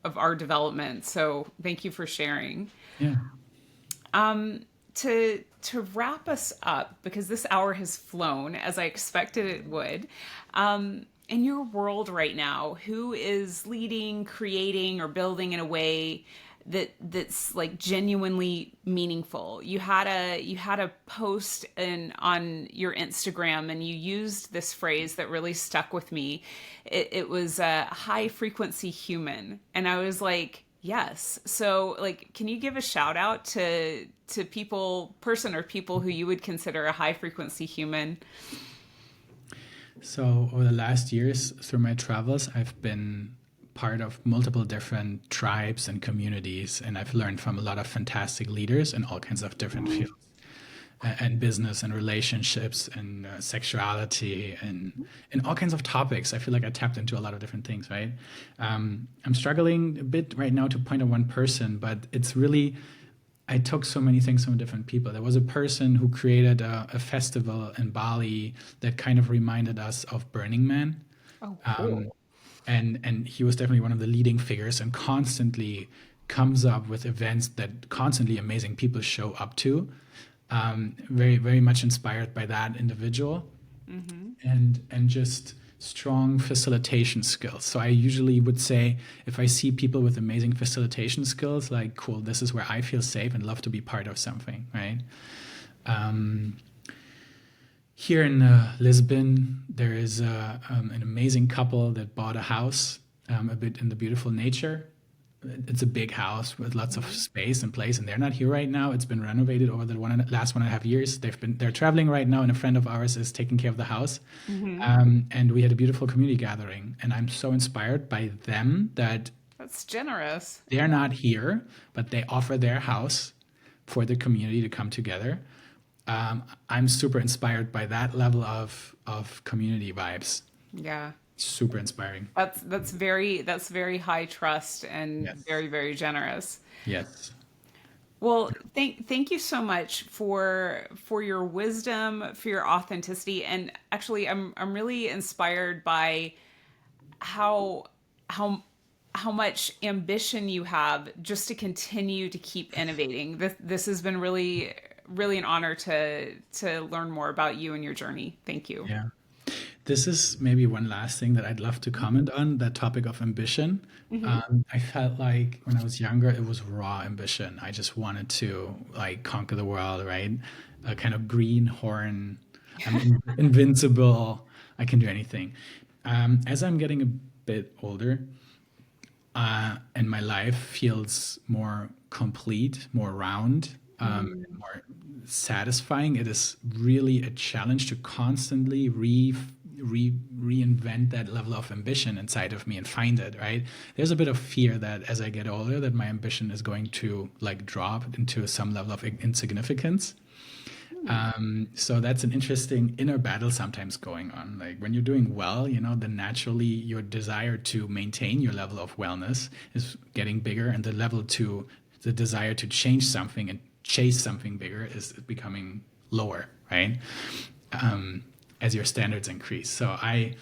our development. So thank you for sharing. Yeah. To wrap us up, because this hour has flown as I expected it would, in your world right now, who is leading, creating, or building in a way that's like genuinely meaningful? You had a post on your Instagram, and you used this phrase that really stuck with me. It was a high frequency human, and I was like, yes. So, like, can you give a shout out to person or people who you would consider a high frequency human? So over the last years, through my travels, I've been part of multiple different tribes and communities, and I've learned from a lot of fantastic leaders in all kinds of different fields, and business and relationships and sexuality and all kinds of topics. I feel like I tapped into a lot of different things, right? I'm struggling a bit right now to point at one person, but it's really, I took so many things from different people. There was a person who created a festival in Bali that kind of reminded us of Burning Man. Oh, cool. And he was definitely one of the leading figures and constantly comes up with events that constantly amazing people show up to. Very, very much inspired by that individual, and just strong facilitation skills. So I usually would say, if I see people with amazing facilitation skills, like, cool, this is where I feel safe and love to be part of something, right? Here in Lisbon, there is an amazing couple that bought a house a bit in the beautiful nature. It's a big house with lots of space and place, and they're not here right now. It's been renovated over the last 1.5 years. They're traveling right now, and a friend of ours is taking care of the house. And we had a beautiful community gathering, and I'm so inspired by them that That's generous. they're not here, but they offer their house for the community to come together. I'm super inspired by that level of community vibes. Yeah. Super inspiring. That's very high trust and Yes. very, very generous. Yes. Well, thank you so much for your wisdom, for your authenticity, and actually, I'm really inspired by how much ambition you have just to continue to keep innovating. This has been really an honor to learn more about you and your journey. Thank you. Yeah. This is maybe one last thing that I'd love to comment on, that topic of ambition. I felt like when I was younger, it was raw ambition. I just wanted to like conquer the world, right? A kind of greenhorn. I'm invincible. I can do anything. As I'm getting a bit older, and my life feels more complete, more round, more satisfying, it is really a challenge to constantly reinvent that level of ambition inside of me and find it, right? There's a bit of fear that as I get older, that my ambition is going to like drop into some level of insignificance. So that's an interesting inner battle sometimes going on. Like when you're doing well, then naturally your desire to maintain your level of wellness is getting bigger, and the desire to change something and chase something bigger is becoming lower, right? As your standards increase. So I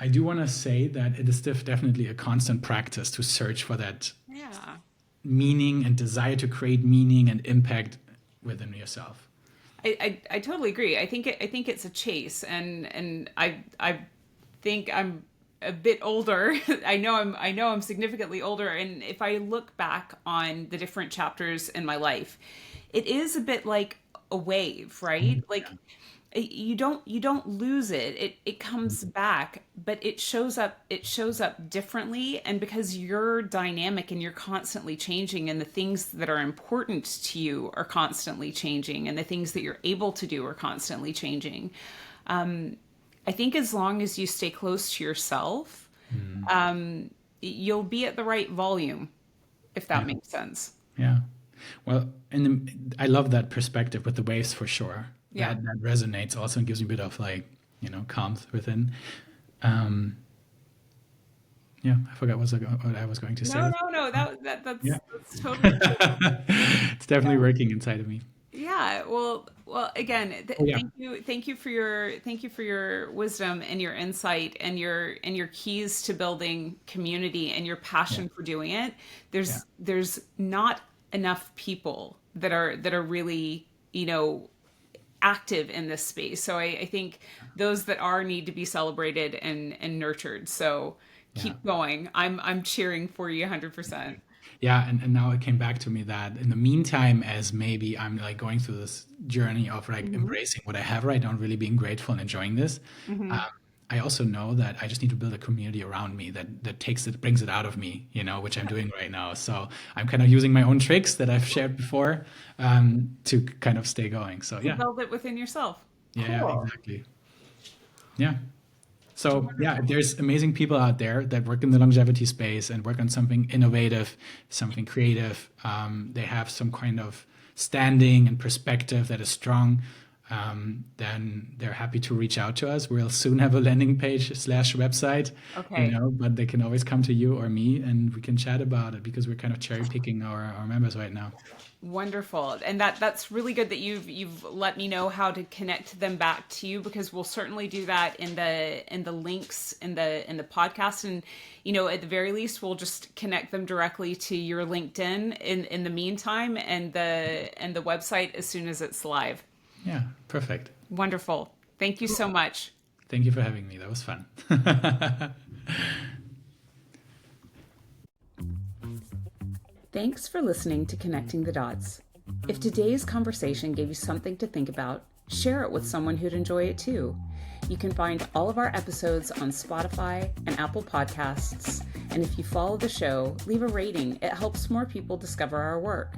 do want to say that it is definitely a constant practice to search for that Yeah. meaning and desire to create meaning and impact within yourself. I totally agree. I think it's a chase, and I think I'm a bit older. I know I'm significantly older, and if I look back on the different chapters in my life, it is a bit like a wave, right? Like you don't lose it. It comes back, but it shows up differently, and because you're dynamic and you're constantly changing, and the things that are important to you are constantly changing, and the things that you're able to do are constantly changing. I think as long as you stay close to yourself, you'll be at the right volume, if that makes sense. Yeah. Well, and I love that perspective with the waves for sure. Yeah. That resonates also and gives you a bit of like, calm within. Yeah, I forgot what I was going to say. No. That's Yeah. totally true. It's definitely working inside of me. Yeah. Well, again, Oh, yeah. thank you for your wisdom and your insight and your keys to building community and your Yeah. passion for doing it. Yeah. There's not enough people that are really, active in this space. So I think those that are need to be celebrated and nurtured. So Yeah. keep going. I'm cheering for you 100%. Yeah, and now it came back to me that in the meantime, as maybe I'm like going through this journey of like Mm-hmm. embracing what I have right now and really being grateful and enjoying this, Mm-hmm. um, I also know that I just need to build a community around me that takes it, brings it out of me, which I'm doing right now. So I'm kind of using my own tricks that I've shared before, to kind of stay going. So To yeah, build it within yourself. yeah, Cool. exactly. Yeah. So yeah, Wonderful. there's amazing people out there that work in the longevity space and work on something innovative, something creative. They have some kind of standing and perspective that is strong. Then they're happy to reach out to us. We'll soon have a landing page slash website, Okay. but they can always come to you or me and we can chat about it because we're kind of cherry picking our members right now. Wonderful. And that's really good that you've let me know how to connect them back to you, because we'll certainly do that in the links in the podcast. And at the very least we'll just connect them directly to your LinkedIn in the meantime, and the website as soon as it's live. Yeah, perfect. Wonderful. Thank you so much. Thank you for having me. That was fun. Thanks for listening to Connecting the Dots. If today's conversation gave you something to think about, share it with someone who'd enjoy it too. You can find all of our episodes on Spotify and Apple Podcasts. And if you follow the show, leave a rating. It helps more people discover our work.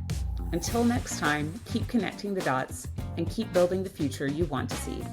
Until next time, keep connecting the dots and keep building the future you want to see.